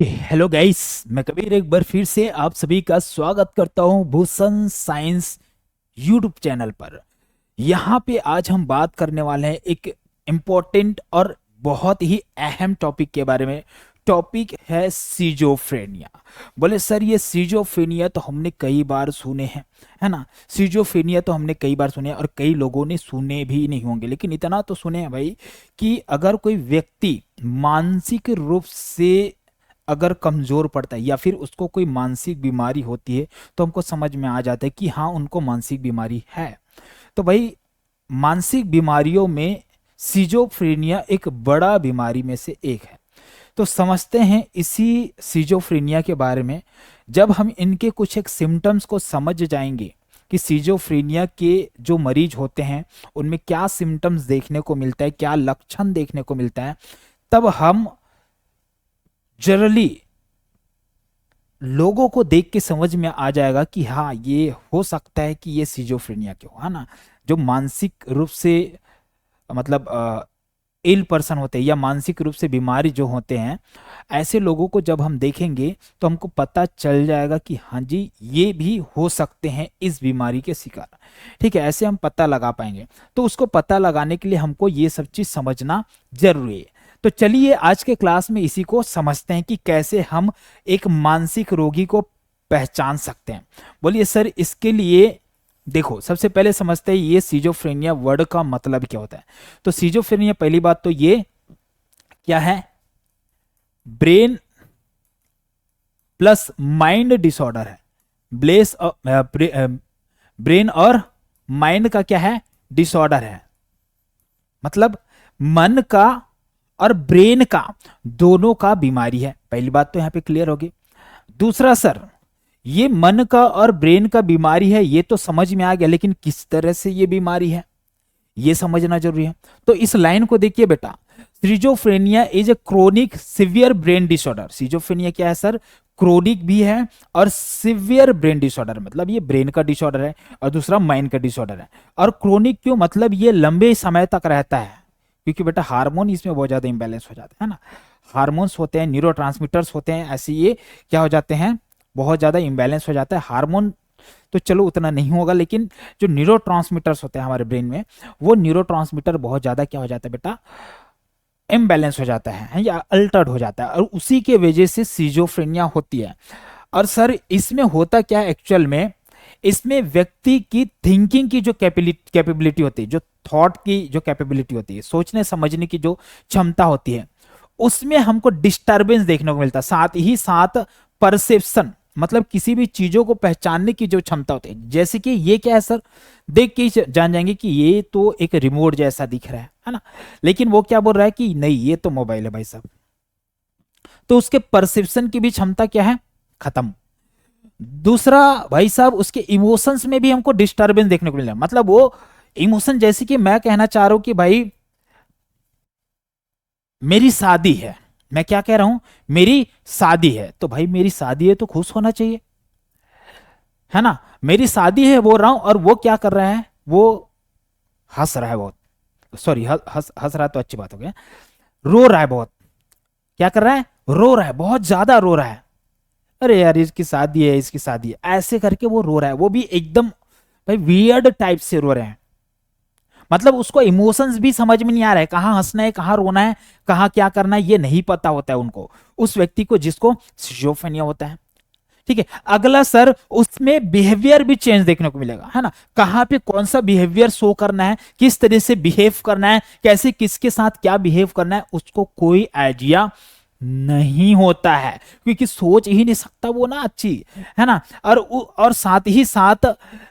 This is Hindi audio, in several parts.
हेलो गाइस, मैं कबीर एक बार फिर से आप सभी का स्वागत करता हूं भूषण साइंस यूट्यूब चैनल पर। यहाँ पे आज हम बात करने वाले हैं एक इम्पोर्टेंट और बहुत ही अहम टॉपिक के बारे में। टॉपिक है सीजोफ्रेनिया। बोले सर, ये सीजोफ्रेनिया तो हमने कई बार सुने हैं, है ना। सीजोफ्रेनिया तो हमने कई बार सुने हैं और कई लोगों ने सुने भी नहीं होंगे, लेकिन इतना तो सुने हैं भाई कि अगर कोई व्यक्ति मानसिक रूप से अगर कमजोर पड़ता है या फिर उसको कोई मानसिक बीमारी होती है तो हमको समझ में आ जाता है कि हाँ, उनको मानसिक बीमारी है। तो भाई, मानसिक बीमारियों में सिजोफ्रेनिया एक बड़ा बीमारी में से एक है। तो समझते हैं इसी सिजोफ्रेनिया के बारे में। जब हम इनके कुछ एक सिम्टम्स को समझ जाएंगे कि सिजोफ्रेनिया के जो मरीज होते हैं उनमें क्या सिम्टम्स देखने को मिलता है, क्या लक्षण देखने को मिलता है, तब हम जनरली लोगों को देख के समझ में आ जाएगा कि हाँ, ये हो सकता है कि ये सिजोफ्रेनिया के हो, है ना। जो मानसिक रूप से मतलब इल पर्सन होते हैं या मानसिक रूप से बीमारी जो होते हैं, ऐसे लोगों को जब हम देखेंगे तो हमको पता चल जाएगा कि हाँ जी, ये भी हो सकते हैं इस बीमारी के शिकार। ठीक है, ऐसे हम पता लगा पाएंगे। तो उसको पता लगाने के लिए हमको ये सब चीज समझना जरूरी है। तो चलिए आज के क्लास में इसी को समझते हैं कि कैसे हम एक मानसिक रोगी को पहचान सकते हैं। बोलिए सर, इसके लिए देखो, सबसे पहले समझते हैं ये सिजोफ्रेनिया वर्ड का मतलब क्या होता है। तो सिजोफ्रेनिया, पहली बात तो ये क्या है, ब्रेन प्लस माइंड डिसऑर्डर है। ब्लेस ब्रेन और माइंड का क्या है, डिसऑर्डर है। मतलब मन का और ब्रेन का दोनों का बीमारी है। पहली बात तो यहां पे क्लियर होगी। दूसरा सर, ये मन का और ब्रेन का बीमारी है, ये तो समझ में आ गया, लेकिन किस तरह से ये बीमारी है ये समझना जरूरी है। तो इस लाइन को देखिए बेटा, schizophrenia is a chronic severe brain disorder. Schizophrenia क्या है सर, क्रोनिक भी है और सिवियर ब्रेन डिसऑर्डर, मतलब ये ब्रेन का डिसऑर्डर है और दूसरा माइंड का डिसऑर्डर है। और क्रोनिक क्यों, मतलब ये लंबे समय तक रहता है, क्योंकि बेटा हार्मोन इसमें बहुत ज्यादा इंबैलेंस हो जाते हैं ना। हार्मोन्स होते हैं, न्यूरोट्रांसमीटर्स होते हैं, ऐसे ये क्या हो जाते हैं, बहुत ज्यादा इंबैलेंस हो जाता है। हार्मोन तो चलो उतना नहीं होगा, लेकिन जो न्यूरोट्रांसमीटर्स होते हैं हमारे ब्रेन में, वो न्यूरोट्रांसमीटर बहुत ज्यादा क्या हो जाता है बेटा, इम्बैलेंस हो जाता है या अल्टर्ड हो जाता है, और उसी के वजह से सिजोफ्रेनिया होती है। और सर, इसमें होता क्या है एक्चुअल में, इसमें व्यक्ति की थिंकिंग की जो कैपेबिलिटी होती है, जो थॉट की जो कैपेबिलिटी होती है, सोचने समझने की जो क्षमता होती है, उसमें हमको डिस्टरबेंस देखने को मिलता है। साथ ही साथ परसेप्शन, मतलब किसी भी चीजों को पहचानने की जो क्षमता होती है, जैसे कि ये क्या है सर, देख के ही जान जाएंगे कि ये तो एक रिमोट जैसा दिख रहा है ना। लेकिन वो क्या बोल रहा है कि नहीं, ये तो मोबाइल है भाई साहब। तो उसके परसेप्शन की भी क्षमता क्या है, खत्म। दूसरा भाई साहब, उसके इमोशंस में भी हमको डिस्टरबेंस देखने को मिल रहा है। मतलब वो इमोशन, जैसे कि मैं कहना चाह रहा हूं कि भाई मेरी शादी है, मैं क्या कह रहा हूं, मेरी शादी है, तो भाई मेरी शादी है तो खुश होना चाहिए, है ना। मेरी शादी है बोल रहा हूं, और वो क्या कर रहा है, वो हंस रहा है बहुत, सॉरी, हंस रहा है तो अच्छी बात हो गया, रो रहा है बहुत। क्या कर रहा है, रो रहा है, बहुत ज्यादा रो रहा है। अरे यार, इसकी शादी है, इसकी शादी है, ऐसे करके वो रो रहा है, वो भी एकदम भाई वियर्ड टाइप से रो रहे हैं। मतलब उसको इमोशंस भी समझ में नहीं आ रहा है, कहाँ हंसना है, कहाँ रोना है, कहाँ क्या करना है, ये नहीं पता होता है उनको, उस व्यक्ति को जिसको सिजोफ्रेनिया होता है। ठीक है, अगला सर, उसमें बिहेवियर भी चेंज देखने को मिलेगा, है ना। कहाँ पे कौन सा बिहेवियर शो करना है, किस तरह से बिहेव करना है, कैसे किसके साथ क्या बिहेव करना है, उसको कोई आइडिया नहीं होता है, क्योंकि सोच ही नहीं सकता वो ना अच्छी, है ना। और साथ ही साथ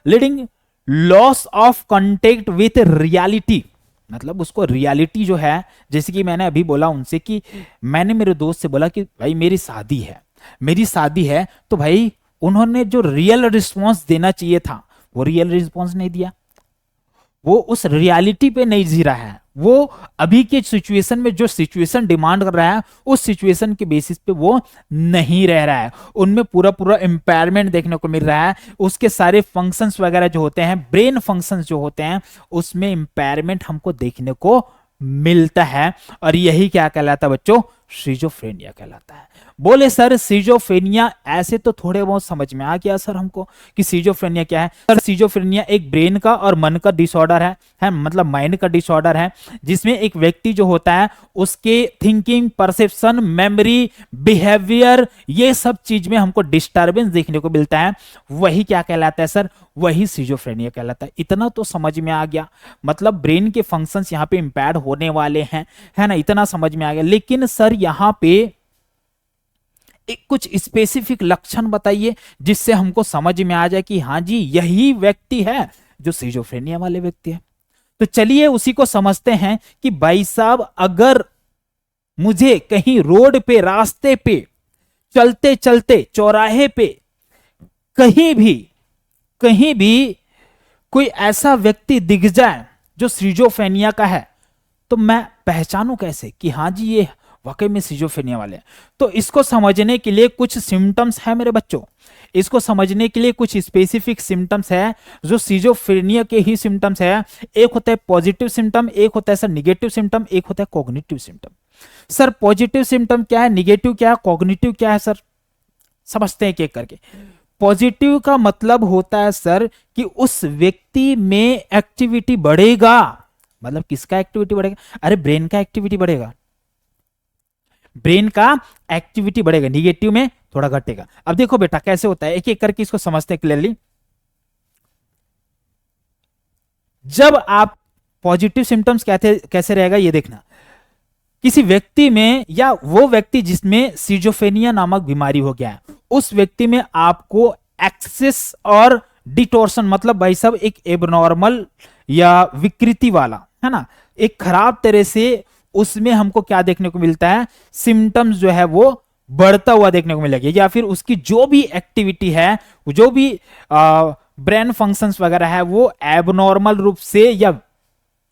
leading loss of contact with reality, मतलब उसको रियलिटी जो है, जैसे कि मैंने अभी बोला उनसे कि मैंने मेरे दोस्त से बोला कि भाई मेरी शादी है, मेरी शादी है, तो भाई उन्होंने जो रियल रिस्पॉन्स देना चाहिए था वो रियल रिस्पॉन्स नहीं दिया, वो उस रियलिटी पे नहीं जी रहा है, वो अभी के सिचुएशन में जो सिचुएशन डिमांड कर रहा है उस सिचुएशन के बेसिस पे वो नहीं रह रहा है। उनमें पूरा पूरा इम्पेयरमेंट देखने को मिल रहा है, उसके सारे फंक्शंस वगैरह जो होते हैं, ब्रेन फंक्शंस जो होते हैं, उसमें इम्पेयरमेंट हमको देखने को मिलता है। और यही क्या कहलाता है बच्चों, सिजोफ्रेनिया कहलाता है। बोले सर सिजोफ्रेनिया, ऐसे तो थोड़े बहुत समझ में आ गया सर हमको कि सिजोफ्रेनिया क्या है। सर सिजोफ्रेनिया एक ब्रेन का और मन का डिसऑर्डर है मतलब माइंड का डिसऑर्डर है, जिसमें एक व्यक्ति जो होता है उसके थिंकिंग, परसेप्शन, मेमोरी, बिहेवियर, ये सब चीज में हमको डिस्टर्बेंस देखने को मिलता है। वही क्या कहलाता है सर, वही सिजोफ्रेनिया कहलाता है। इतना तो समझ में आ गया, मतलब ब्रेन के फंक्शंस यहाँ पे इंपैक्ट होने वाले हैं, है ना, इतना समझ में आ गया। लेकिन सर यहाँ पे एक कुछ स्पेसिफिक लक्षण बताइए जिससे हमको समझ में आ जाए कि हाँ जी यही व्यक्ति है जो सिजोफ्रेनिया वाले व्यक्ति है। तो चलिए उसी को समझते हैं कि भाई साहब अगर मुझे कहीं रोड पे, रास्ते पे, चलते चलते चौराहे पे, कहीं भी कोई ऐसा व्यक्ति दिख जाए जो सिजोफ्रेनिया का है, तो मैं पहचानूं कैसे कि हाँ जी ये वाकई में सिजोफ्रेनिया वाले हैं। तो इसको समझने के लिए कुछ सिम्टम्स है मेरे बच्चों, इसको समझने के लिए कुछ स्पेसिफिक सिम्टम्स है जो सिजोफ्रेनिया के ही सिम्टम्स है। एक होता है पॉजिटिव सिम्टम, एक होता है सर निगेटिव सिम्टम, एक होता है cognitive symptom. Sir positive symptom क्या है, निगेटिव क्या है, कॉग्निटिव क्या है, सर समझते हैं एक एक करके। पॉजिटिव का मतलब होता है सर कि उस व्यक्ति में एक्टिविटी बढ़ेगा। मतलब किसका एक्टिविटी बढ़ेगा, अरे ब्रेन का एक्टिविटी बढ़ेगा, ब्रेन का एक्टिविटी बढ़ेगा। निगेटिव में थोड़ा घटेगा। अब देखो बेटा कैसे होता है, एक एक करके इसको समझते हैं क्लियरली। जब आप पॉजिटिव सिम्टम्स कैसे रहेगा ये देखना, किसी व्यक्ति में या वो व्यक्ति जिसमें सिजोफ्रेनिया नामक बीमारी हो गया है, उस व्यक्ति में आपको एक्सेस और डिटोर्शन, मतलब भाई साहब एक एबनॉर्मल या विकृति वाला, है ना, एक खराब तरह से उसमें हमको क्या देखने को मिलता है, सिम्टम्स जो है वो बढ़ता हुआ देखने को मिलेगा, या फिर उसकी जो भी एक्टिविटी है, जो भी ब्रेन फंक्शंस वगैरह है वो एबनॉर्मल रूप से या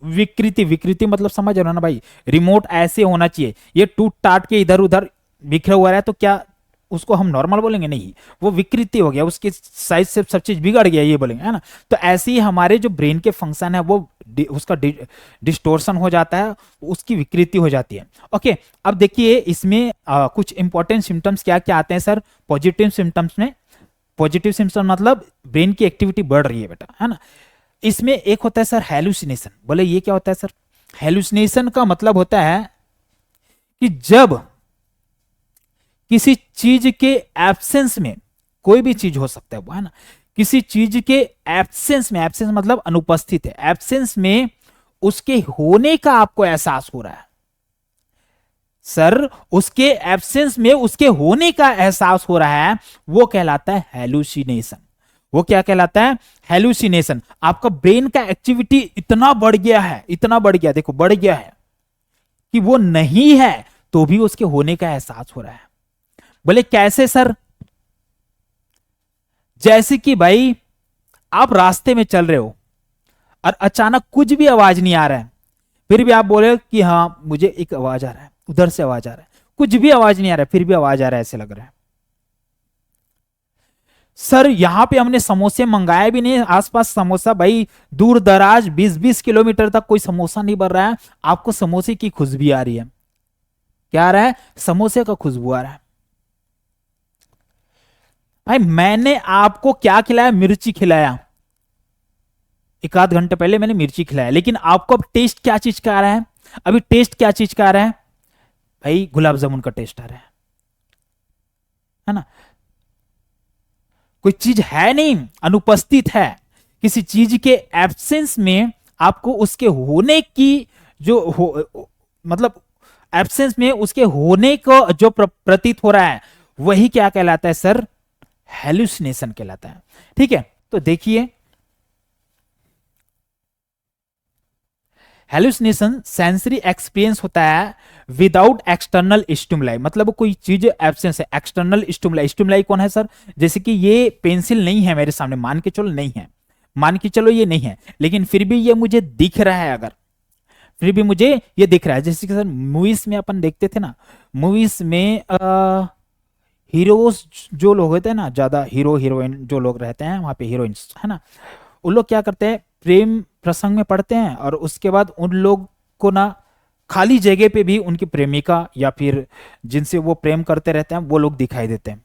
विकृति मतलब समझ रहे हो ना भाई, रिमोट ऐसे होना चाहिए, ये टूट टाट के इधर उधर बिखरा हुआ है तो क्या उसको हम नॉर्मल बोलेंगे, नहीं, वो विकृति हो गया, उसकी साइज से सब चीज बिगड़ गया ये बोलेंगे, है ना। तो ऐसे ही हमारे जो ब्रेन के फंक्शन है वो उसका डिस्टोर्शन हो जाता है, उसकी विकृति हो जाती है। ओके, अब देखिए इसमें कुछ इंपॉर्टेंट सिम्टम्स क्या क्या आते हैं सर पॉजिटिव सिम्टम्स में। पॉजिटिव सिम्टम मतलब ब्रेन की एक्टिविटी बढ़ रही है बेटा, है ना। इसमें एक होता है सर हेलुसिनेशन। बोले ये क्या होता है सर, हेलुसिनेशन का मतलब होता है कि जब किसी चीज के एब्सेंस में, कोई भी चीज हो सकता है वो, है ना, किसी चीज के एब्सेंस में, एब्सेंस मतलब अनुपस्थित है, एब्सेंस में उसके होने का आपको एहसास हो रहा है सर, उसके एब्सेंस में उसके होने का एहसास हो रहा है, वो कहलाता है हेलुसिनेशन। वो क्या कहलाता है, हेलुसिनेशन। आपका ब्रेन का एक्टिविटी इतना बढ़ गया है, इतना बढ़ गया, देखो बढ़ गया है कि वो नहीं है तो भी उसके होने का एहसास हो रहा है। बोले कैसे सर, जैसे कि भाई आप रास्ते में चल रहे हो और अचानक कुछ भी आवाज नहीं आ रहा है, फिर भी आप बोले कि हाँ मुझे एक आवाज आ रहा है, उधर से आवाज आ रहा है, कुछ भी आवाज नहीं आ रहा है फिर भी आवाज आ रहा है, ऐसे लग रहा है। सर यहां पे हमने समोसे मंगाए भी नहीं, आसपास समोसा, भाई दूर दराज 20-20 किलोमीटर तक कोई समोसा नहीं बन रहा है, आपको समोसे की खुशबू आ रही है। क्या आ रहा है, समोसे का खुशबू आ रहा है। भाई मैंने आपको क्या खिलाया, मिर्ची खिलाया, एक आध घंटे पहले मैंने मिर्ची खिलाया, लेकिन आपको अब टेस्ट क्या चीज का आ रहा है, अभी टेस्ट क्या चीज का आ रहा है, भाई गुलाब जामुन का टेस्ट आ रहा है ना। कोई चीज है नहीं, अनुपस्थित है, किसी चीज के एब्सेंस में आपको उसके होने की जो मतलब एब्सेंस में उसके होने को जो प्रतीत हो रहा है, वही क्या कहलाता है सर, हेलुसिनेशन कहलाता है। ठीक है, तो देखिए हेलुसिनेशन सेंसरी एक्सपीरियंस होता है विदाउट एक्सटर्नल स्टिमुलाई, मतलब कोई चीज एब्सेंस है, एक्सटर्नल स्टिमुलाई, स्टिमुलाई कौन है सर, जैसे कि ये पेंसिल नहीं है मेरे सामने, मान के चलो नहीं है, मान के चलो ये नहीं है, लेकिन फिर भी ये मुझे दिख रहा है, अगर फिर भी मुझे ये दिख रहा है, जैसे कि सर मूवीज में अपन देखते थे ना, मूवीज में हीरोज जो लोग होते हैं ना, ज्यादा हीरो हीरोइन जो लोग रहते हैं वहां पे, हीरोइंस, है ना, उन लोग क्या करते हैं, प्रेम प्रसंग में पढ़ते हैं और उसके बाद उन लोग को ना खाली जगह पे भी उनकी प्रेमिका या फिर जिनसे वो प्रेम करते रहते हैं वो लोग दिखाई देते हैं,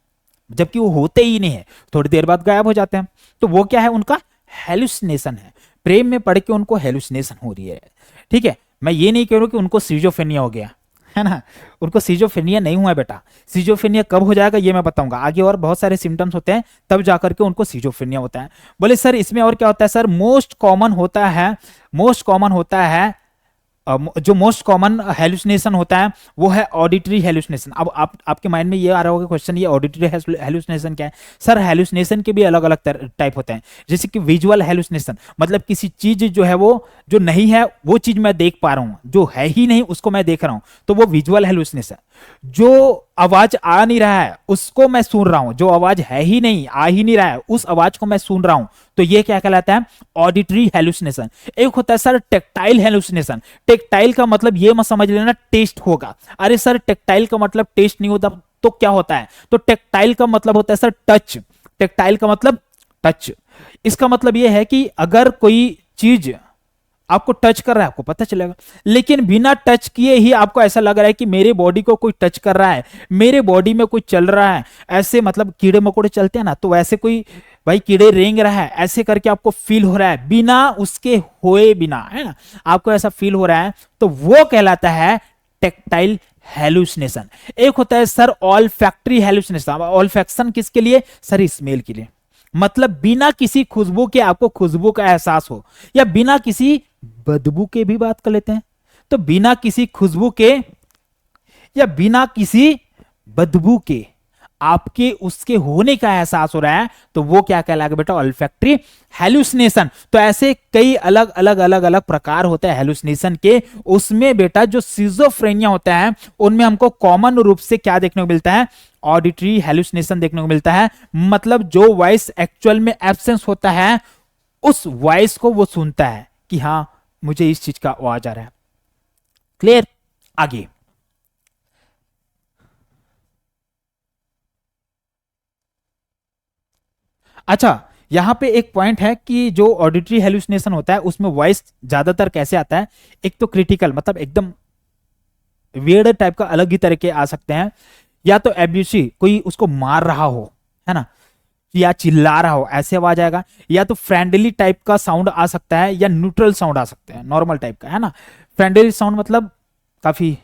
जबकि वो होते ही नहीं है, थोड़ी देर बाद गायब हो जाते हैं। तो वो क्या है, उनका हेलुसिनेशन है, प्रेम में पड़ के उनको हेलुसिनेशन हो रही है। ठीक है, मैं ये नहीं कह रहा हूं कि उनको सीजोफ्रेनिया हो गया है ना, उनको सीजोफ्रेनिया नहीं हुआ है बेटा। सीजोफ्रेनिया कब हो जाएगा ये मैं बताऊंगा आगे, और बहुत सारे सिम्टम्स होते हैं तब जाकर के उनको सीजोफ्रेनिया होता है। बोले सर इसमें और क्या होता है सर, मोस्ट कॉमन होता है, मोस्ट कॉमन होता है जो मोस्ट कॉमन हेलुसिनेशन होता है वो है ऑडिटरी हेलुसिनेशन। अब आपके माइंड में ये आ रहा होगा क्वेश्चन, ये ऑडिटरी हेलुसिनेशन क्या है सर? हेलुसिनेशन के भी अलग अलग टाइप होते हैं, जैसे कि विजुअल हेलुसिनेशन, मतलब किसी चीज जो है वो जो नहीं है वो चीज मैं देख पा रहा हूं, जो है ही नहीं उसको मैं देख रहा हूं, तो वो विजुअल हेलुसिनेशन। जो आवाज आ नहीं रहा है उसको मैं सुन रहा हूं, जो आवाज है ही नहीं, आ ही नहीं रहा है, उस आवाज को मैं सुन रहा हूं, तो ये क्या कहलाता है? Auditory hallucination. एक होता है सर टेक्टाइल हेलुसिनेशन। टेक्टाइल का मतलब ये मत समझ लेना टेस्ट होगा, अरे सर टेक्टाइल का मतलब टेस्ट नहीं होता, तो क्या होता है? तो टेक्टाइल का मतलब होता है सर टच। टेक्टाइल का मतलब टच। इसका मतलब यह है कि अगर कोई चीज आपको टच कर रहा है आपको पता चलेगा, लेकिन बिना टच किए ही आपको ऐसा लग रहा है कि मेरे बॉडी को कोई टच कर रहा है, मेरे बॉडी में कोई चल रहा है, ऐसे मतलब कीड़े मकोड़े चलते हैं ना, तो वैसे कोई भाई कीड़े रेंग रहा है, ऐसे करके आपको फील हो रहा है बिना उसके होए बिना, है ना, आपको ऐसा फील हो रहा है, तो वो कहलाता है टेक्टाइल हेलुसिनेशन। एक होता है sir olfactory hallucination. Olfaction किसके लिए सर? स्मेल के लिए, मतलब बिना किसी खुशबू के आपको खुशबू का एहसास हो, या बिना किसी बदबू के भी बात कर लेते हैं, तो बिना किसी खुशबू के या बिना किसी बदबू के आपके उसके होने का एहसास हो रहा है, तो वो क्या कहलाएगा बेटा? Olfactory hallucination. तो ऐसे कई अलग अलग अलग अलग प्रकार होते हैं हेलुसिनेशन के। उसमें बेटा जो सिजोफ्रेनिया होता है उनमें हमको कॉमन रूप से क्या देखने को मिलता है? ऑडिटरी हेलुसिनेशन देखने को मिलता है, मतलब जो वॉइस एक्चुअल में एब्सेंस होता है उस वॉइस को वो सुनता है कि हाँ मुझे इस चीज का आवाज आ रहा है। क्लियर? आगे अच्छा, यहां पे एक पॉइंट है कि जो ऑडिटरी हेलुसिनेशन होता है उसमें वॉइस ज्यादातर कैसे आता है? एक तो क्रिटिकल, मतलब एकदम वियर्ड टाइप का अलग ही तरह के आ सकते हैं, या तो एब्यूसिव, कोई उसको मार रहा हो, है ना, या चिल्ला रहा हो, ऐसे आवाज आएगा, या तो फ्रेंडली टाइप का साउंड आ सकता है, या न्यूट्रल साउंड आ सकता है, नॉर्मल टाइप का, है ना। फ्रेंडली साउंड मतलब काफी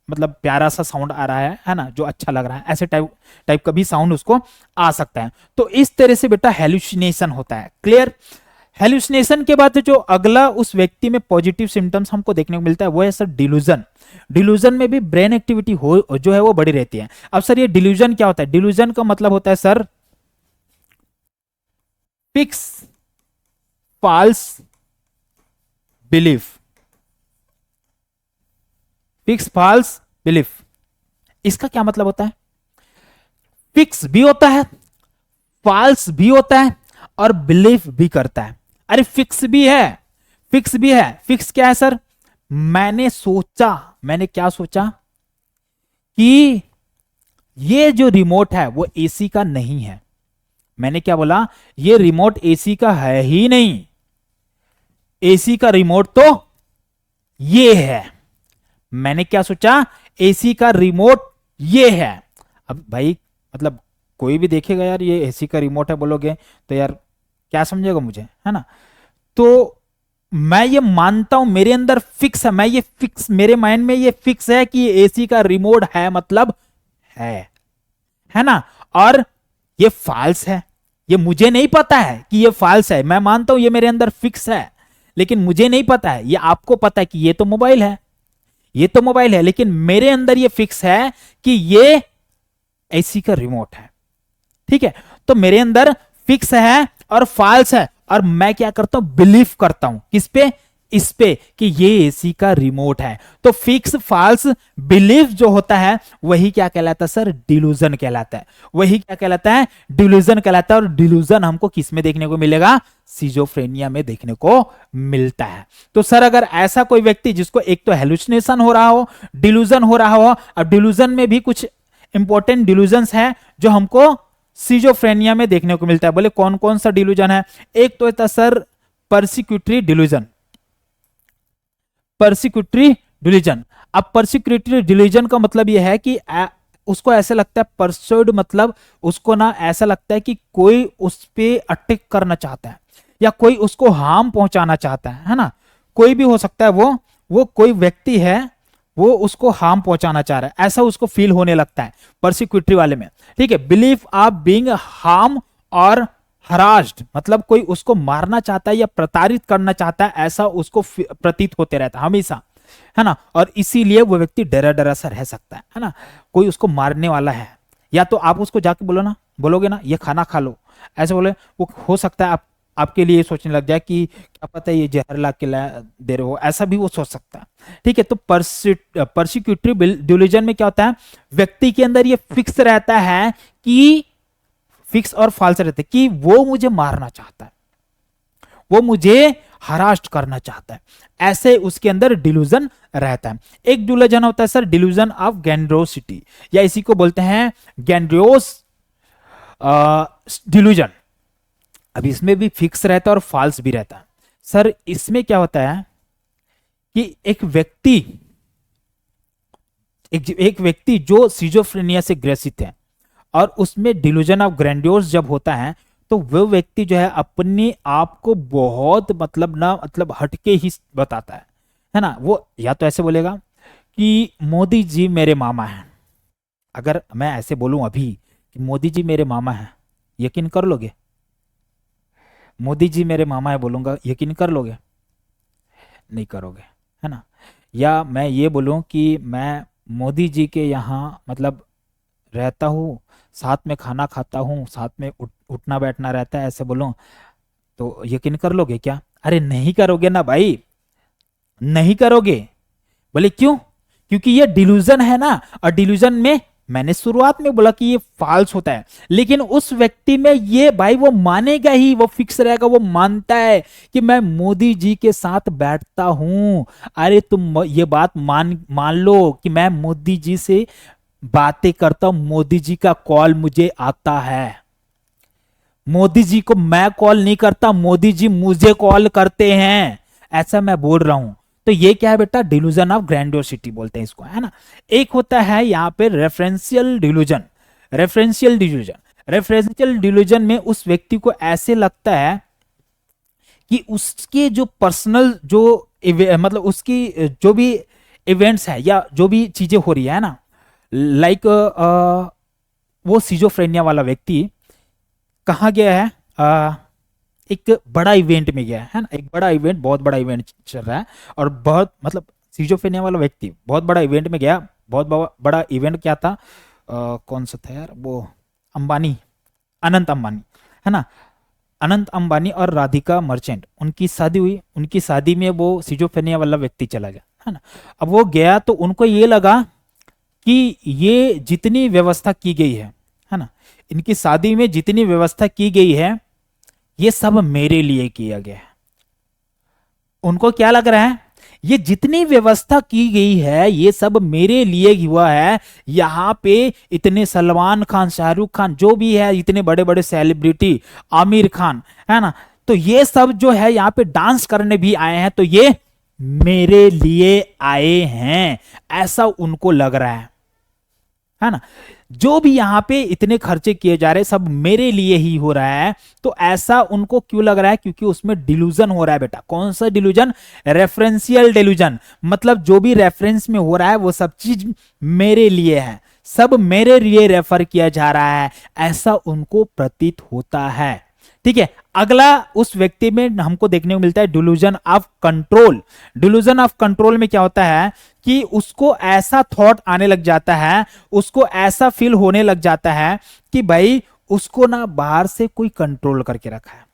मतलब प्यारा सा साउंड आ रहा है ना, जो अच्छा लग रहा है, ऐसे टाइप टाइप का भी साउंड उसको आ सकता है। तो इस तरह से बेटा हेलुसिनेशन होता है। क्लियर? हेलुसिनेशन के बाद जो अगला उस व्यक्ति में पॉजिटिव सिम्टम्स हमको देखने को मिलता है वो है सर डिल्यूजन। डिल्यूजन में भी ब्रेन एक्टिविटी हो जो है वो बड़ी रहती है। अब सर ये डिल्यूजन क्या होता है? डिल्यूजन का मतलब होता है sir fix false belief. Fix false belief, इसका क्या मतलब होता है? फिक्स भी होता है, फॉल्स भी होता है, और बिलीव भी करता है। अरे फिक्स भी है, फिक्स भी है। फिक्स क्या है सर? मैंने सोचा, मैंने क्या सोचा कि ये जो रिमोट है वो एसी का नहीं है। मैंने क्या बोला? ये रिमोट एसी का है ही नहीं, एसी का रिमोट तो ये है। मैंने क्या सोचा? एसी का रिमोट ये है। अब भाई मतलब कोई भी देखेगा यार ये एसी का रिमोट है बोलोगे तो यार क्या समझेगा मुझे, है ना। तो मैं ये मानता हूं, मेरे अंदर फिक्स है, मैं ये फिक्स, मेरे माइंड में ये फिक्स है कि ये एसी का रिमोट है, मतलब है ना। और ये फॉल्स है, ये मुझे नहीं पता है कि ये फॉल्स है, मैं मानता हूं ये मेरे अंदर फिक्स है, लेकिन मुझे नहीं पता है, ये आपको पता है कि ये तो मोबाइल है, ये तो मोबाइल है, लेकिन मेरे अंदर ये फिक्स है कि ये एसी का रिमोट है। ठीक है, तो मेरे अंदर फिक्स है और फॉल्स है, और मैं क्या करता हूं? बिलीव करता हूं किस पे? इस पे कि ये एसी का रिमोट है। तो फिक्स फॉल्स बिलीफ जो होता है वही क्या कहलाता है सर? डिल्यूजन कहलाता है। वही क्या कहलाता है? डिल्यूजन कहलाता है। और डिल्यूजन हमको किस में देखने को मिलेगा? सिजोफ्रेनिया में देखने को मिलता है। तो सर अगर ऐसा कोई व्यक्ति जिसको एक तो हेलुसिनेशन हो रहा हो, डिल्यूजन हो रहा हो, अब डिल्यूजन में भी कुछ इंपॉर्टेंट डिल्यूजन्स है जो हमको सिजोफ्रेनिया में देखने को मिलता है। बोले कौन कौन सा डिल्यूजन है? एक तो होता है सर परसिक्यूटरी डिल्यूजन। परसिक्यूटरी डिलीजन। अब परसिक्यूटरी डिलीजन का मतलब यह है कि उसको ऐसे लगता है, परसुड मतलब उसको ना ऐसा लगता है कि कोई उस पे अटैक करना चाहता है या कोई उसको हार्म पहुंचाना चाहता है ना। कोई भी हो सकता है, वो कोई व्यक्ति है, वो उसको हार्म पहुंचाना चाह रहा है, ऐसा उसको फील होने लगता है परसिक्यूटरी वाले में। ठीक है, बिलीफ ऑफ बीइंग हार्म और हरास्ड, मतलब कोई उसको मारना चाहता है या प्रताड़ित करना चाहता है, ऐसा उसको प्रतीत होते रहता है हमेशा, है ना। और इसीलिए वो व्यक्ति डरा डरा सा रह सकता है ना। कोई उसको मारने वाला है, या तो आप उसको जाके बोलोगे ना ये खाना खा लो, ऐसे बोले, वो हो सकता है आपके लिए सोचने लग जाए कि क्या पता ये जहर ला के दे रहे हो, ऐसा भी वो सोच सकता है। ठीक है, तो परसिक्यूटरी डिलीजन में क्या होता है, व्यक्ति के अंदर ये फिक्स रहता है कि फिक्स और फाल्स रहते कि वो मुझे मारना चाहता है, वो मुझे हरास्ट करना चाहता है, ऐसे उसके अंदर डिल्यूजन रहता है। एक डिल्यूजन होता है सर डिल्यूजन ऑफ गैंड्रोसिटी, या इसी को बोलते हैं गैंड्रियोस डिल्यूजन। अब इसमें भी फिक्स रहता है और फॉल्स भी रहता है। सर इसमें क्या होता है कि एक व्यक्ति जो सिजोफ्रेनिया से ग्रसित है और उसमें डिल्यूजन ऑफ ग्रैंडियोस जब होता है, तो वो व्यक्ति जो है अपने आप को बहुत मतलब हटके ही बताता है ना। वो या तो ऐसे बोलेगा कि मोदी जी मेरे मामा हैं। अगर मैं ऐसे बोलूं अभी कि मोदी जी मेरे मामा हैं, यकीन कर लोगे? मोदी जी मेरे मामा है बोलूंगा, यकीन कर लोगे? नहीं करोगे, है ना। या मैं ये बोलूं कि मैं मोदी जी के यहाँ मतलब रहता हूँ, साथ में खाना खाता हूँ, साथ में उठना बैठना रहता है, ऐसे बोलूं तो यकीन कर लोगे क्या? अरे नहीं करोगे ना भाई, नहीं करोगे। बोले क्यों? क्योंकि ये डिल्यूजन है ना, और डिल्यूजन में मैंने शुरुआत में बोला कि ये फॉल्स होता है, लेकिन उस व्यक्ति में ये भाई वो मानेगा ही, वो फिक्स रहेगा, वो मानता है कि मैं मोदी जी के साथ बैठता हूं। अरे तुम ये बात मान लो कि मैं मोदी जी से बातें करता हूं, मोदी जी का कॉल मुझे आता है, मोदी जी को मैं कॉल नहीं करता, मोदी जी मुझे कॉल करते हैं, ऐसा मैं बोल रहा हूं। तो ये क्या है बेटा, डिल्यूजन ऑफ ग्रैंडियोसिटी बोलते हैं इसको, है ना। एक होता है यहाँ पे रेफरेंशियल डिल्यूजन। रेफरेंशियल डिल्यूजन में उस व्यक्ति को ऐसे लगता है कि उसके जो पर्सनल जो मतलब उसकी जो भी इवेंट्स है या जो भी चीजें हो रही है ना, लाइक वो सिजोफ्रेनिया वाला व्यक्ति कहाँ गया है, एक बड़ा इवेंट में गया है ना, एक बड़ा इवेंट, बहुत बड़ा इवेंट चल रहा है, और बहुत मतलब सिजोफ्रेनिया वाला व्यक्ति बहुत बड़ा इवेंट में गया। बहुत बड़ा इवेंट क्या था, कौन सा था यार, वो अंबानी, अनंत अंबानी, है ना। अनंत अंबानी और राधिका मर्चेंट, उनकी शादी हुई, उनकी शादी में वो सिजोफ्रेनिया वाला व्यक्ति चला गया, है ना। अब वो गया तो उनको ये लगा कि ये जितनी व्यवस्था की गई है ना, इनकी शादी में जितनी व्यवस्था की गई है ये सब मेरे लिए किया गया है। उनको क्या लग रहा है, ये जितनी व्यवस्था की गई है ये सब मेरे लिए हुआ है। यहाँ पे इतने सलमान खान, शाहरुख खान, जो भी है, इतने बड़े बड़े सेलिब्रिटी, आमिर खान, है ना, तो ये सब जो है यहाँ पे डांस करने भी आए हैं, तो ये मेरे लिए आए हैं, ऐसा उनको लग रहा है ना। जो भी यहाँ पे इतने खर्चे किए जा रहे सब मेरे लिए ही हो रहा है, तो ऐसा उनको क्यों लग रहा है? क्योंकि उसमें डिल्यूजन हो रहा है बेटा। कौन सा डिल्यूजन? Referential delusion. मतलब जो भी रेफरेंस में हो रहा है वो सब चीज मेरे लिए है, सब मेरे लिए रेफर किया जा रहा है, ऐसा उनको प्रतीत होता है। ठीक है, अगला उस व्यक्ति में हमको देखने को मिलता है delusion of control. Delusion of control में क्या होता है कि उसको ऐसा थॉट आने लग जाता है, उसको ऐसा फील होने लग जाता है कि भाई उसको ना बाहर से कोई कंट्रोल करके रखा है,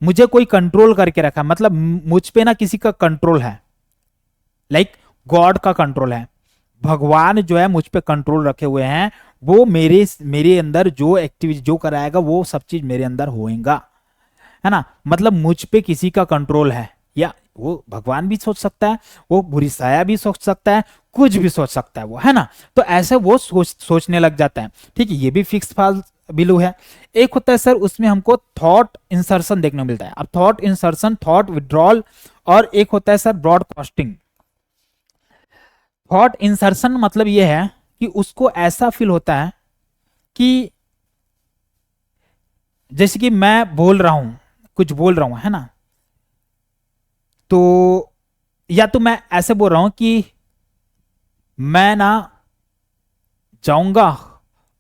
मुझे कोई कंट्रोल करके रखा है, मतलब मुझ पे ना किसी का कंट्रोल है, लाइक गॉड का कंट्रोल है, भगवान जो है मुझ पे कंट्रोल रखे हुए हैं, वो मेरे अंदर जो एक्टिविटी जो कराएगा वो सब चीज मेरे अंदर होएगा, है ना। मतलब मुझ पे किसी का कंट्रोल है, या वो भगवान भी सोच सकता है, वो बुरी साया भी सोच सकता है, कुछ भी सोच सकता है वो, है ना। तो ऐसे वो सोचने लग जाता है। ठीक है, ये भी फिक्स फाल्स बिलू है। एक होता है सर उसमें हमको थॉट इंसर्शन देखने को मिलता है। अब थॉट इंसर्शन, थॉट विड्रॉल, और एक होता है सर ब्रॉडकास्टिंग। थॉट इंसर्शन मतलब ये है कि उसको ऐसा फील होता है कि जैसे कि मैं बोल रहा हूं, कुछ बोल रहा हूं, है ना, तो या तो मैं ऐसे बोल रहा हूं कि मैं ना जाऊंगा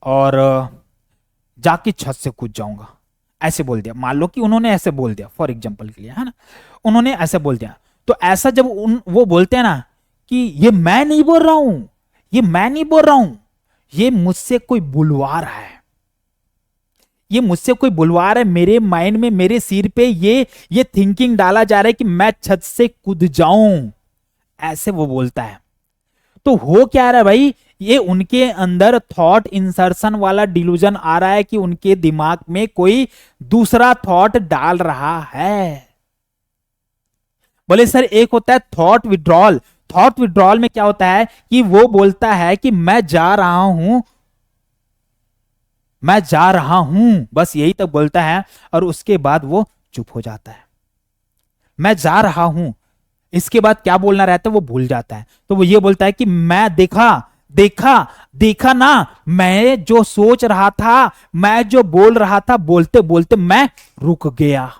और जाके छत से कूद जाऊंगा, ऐसे बोल दिया। मान लो कि उन्होंने ऐसे बोल दिया, फॉर एग्जाम्पल के लिए, है ना, उन्होंने ऐसे बोल दिया। तो ऐसा जब वो बोलते हैं ना कि ये मैं नहीं बोल रहा हूं, ये मैं नहीं बोल रहा हूं, ये मुझसे कोई बुलवा रहा है, ये मुझसे कोई बुलवा रहा है, मेरे माइंड में, मेरे सिर पे ये थिंकिंग डाला जा रहा है कि मैं छत से कूद जाऊं, ऐसे वो बोलता है। तो हो क्या रहा है भाई, ये उनके अंदर थॉट इंसर्शन वाला डिल्यूजन आ रहा है कि उनके दिमाग में कोई दूसरा थॉट डाल रहा है। बोले सर एक होता है थॉट विड्रॉल। थॉट विड्रॉल में क्या होता है कि वो बोलता है कि मैं जा रहा हूं, मैं जा रहा हूं, बस यही तक बोलता है और उसके बाद वो चुप हो जाता है। मैं जा रहा हूं, इसके बाद क्या बोलना रहता है वो भूल जाता है। तो वो ये बोलता है कि मैं देखा देखा देखा ना, मैं जो सोच रहा था, मैं जो बोल रहा था, बोलते बोलते मैं रुक गया।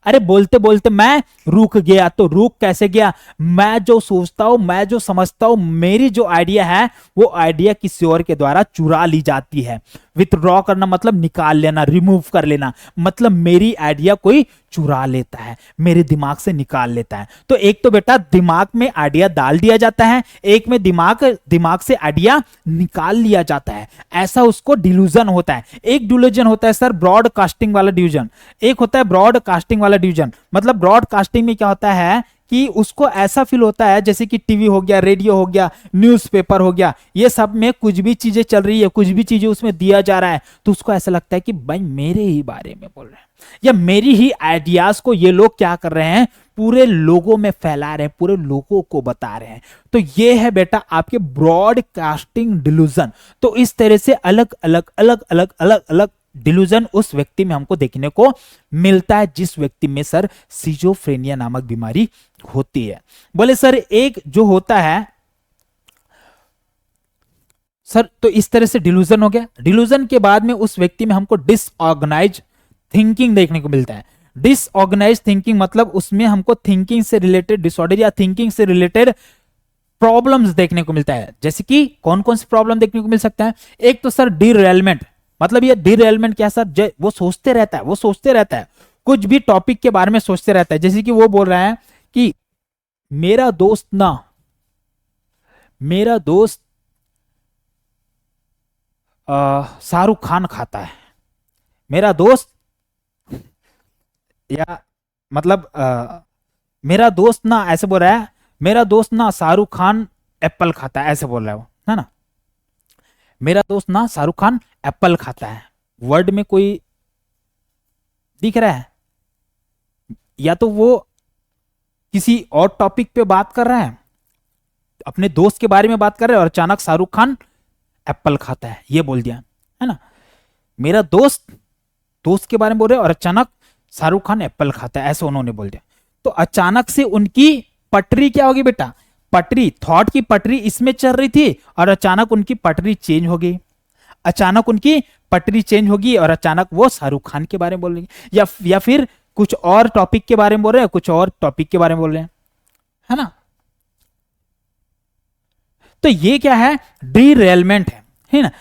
अरे बोलते बोलते मैं रुक गया, तो रुक कैसे गया? मैं जो सोचता हूं, मैं जो समझता हूं, मेरी जो आइडिया है वो आइडिया किसी और के द्वारा चुरा ली जाती है। विथड्रॉ करना मतलब निकाल लेना, रिमूव कर लेना, मतलब मेरी आइडिया कोई चुरा लेता है, मेरे दिमाग से निकाल लेता है। तो एक तो बेटा दिमाग में आइडिया डाल दिया जाता है, एक में दिमाग से आइडिया निकाल लिया जाता है। ऐसा उसको डिल्यूजन होता है। एक डिल्यूजन होता है सर ब्रॉडकास्टिंग वाला डिल्यूजन, एक होता है ब्रॉडकास्टिंग वाला डिल्यूजन। मतलब ब्रॉडकास्टिंग में क्या होता है कि उसको ऐसा फील होता है जैसे कि टीवी हो गया, रेडियो हो गया, न्यूज़पेपर हो गया, ये सब में कुछ भी चीजें चल रही है, कुछ भी चीजें उसमें दिया जा रहा है, तो उसको ऐसा लगता है कि भाई मेरे ही बारे में बोल रहे हैं, या मेरी ही आइडियाज को ये लोग क्या कर रहे हैं, पूरे लोगों में फैला रहे हैं, पूरे लोगों को बता रहे हैं। तो ये है बेटा आपके ब्रॉडकास्टिंग डिल्यूजन। तो इस तरह से अलग अलग अलग अलग अलग अलग डिल्यूजन उस व्यक्ति में हमको देखने को मिलता है जिस व्यक्ति में सर सिजोफ्रेनिया नामक बीमारी होती है। बोले सर एक जो होता है सर, तो इस तरह से डिल्यूजन हो गया। डिल्यूजन के बाद में उस व्यक्ति में हमको डिसऑर्गेनाइज थिंकिंग देखने को मिलता है। डिसऑर्गेनाइज थिंकिंग मतलब उसमें हमको थिंकिंग से रिलेटेड डिसऑर्डर या थिंकिंग से रिलेटेड प्रॉब्लम्स देखने को मिलता है। जैसे कि कौन कौन से प्रॉब्लम देखने को मिल सकता है? एक तो सर डिरेलमेंट, मतलब ये डिरेलमेंट क्या सर, वो सोचते रहता है, वो सोचते रहता है, कुछ भी टॉपिक के बारे में सोचते रहता है। जैसे कि वो बोल रहा है कि मेरा दोस्त ना, मेरा दोस्त शाहरुख खान खाता है, मेरा दोस्त, या मतलब मेरा दोस्त ना ऐसे बोल रहा है, मेरा दोस्त ना शाहरुख खान एप्पल खाता है, ऐसे बोल रहा है वो, है ना, मेरा दोस्त ना शाहरुख खान एप्पल खाता है। वर्ड में कोई दिख रहा है? या तो वो किसी और टॉपिक पे बात कर रहा है, अपने दोस्त के बारे में बात कर रहे हैं और अचानक शाहरुख खान एप्पल खाता है ये बोल दिया, है ना। मेरा दोस्त दोस्त के बारे में बोल रहे हैं और अचानक शाहरुख खान एप्पल खाता है, ऐसे उन्होंने बोल दिया। तो अचानक से उनकी पटरी क्या होगी बेटा? पटरी, थॉट की पटरी इसमें चल रही थी और अचानक उनकी पटरी चेंज हो गई, अचानक उनकी पटरी चेंज होगी और अचानक वो शाहरुख खान के बारे में बोल रही है, या फिर कुछ और टॉपिक के बारे में बोल रहे हैं, कुछ और टॉपिक के बारे में बोल रहे हैं, है ना। तो ये क्या है? डीरेलमेंट है ना।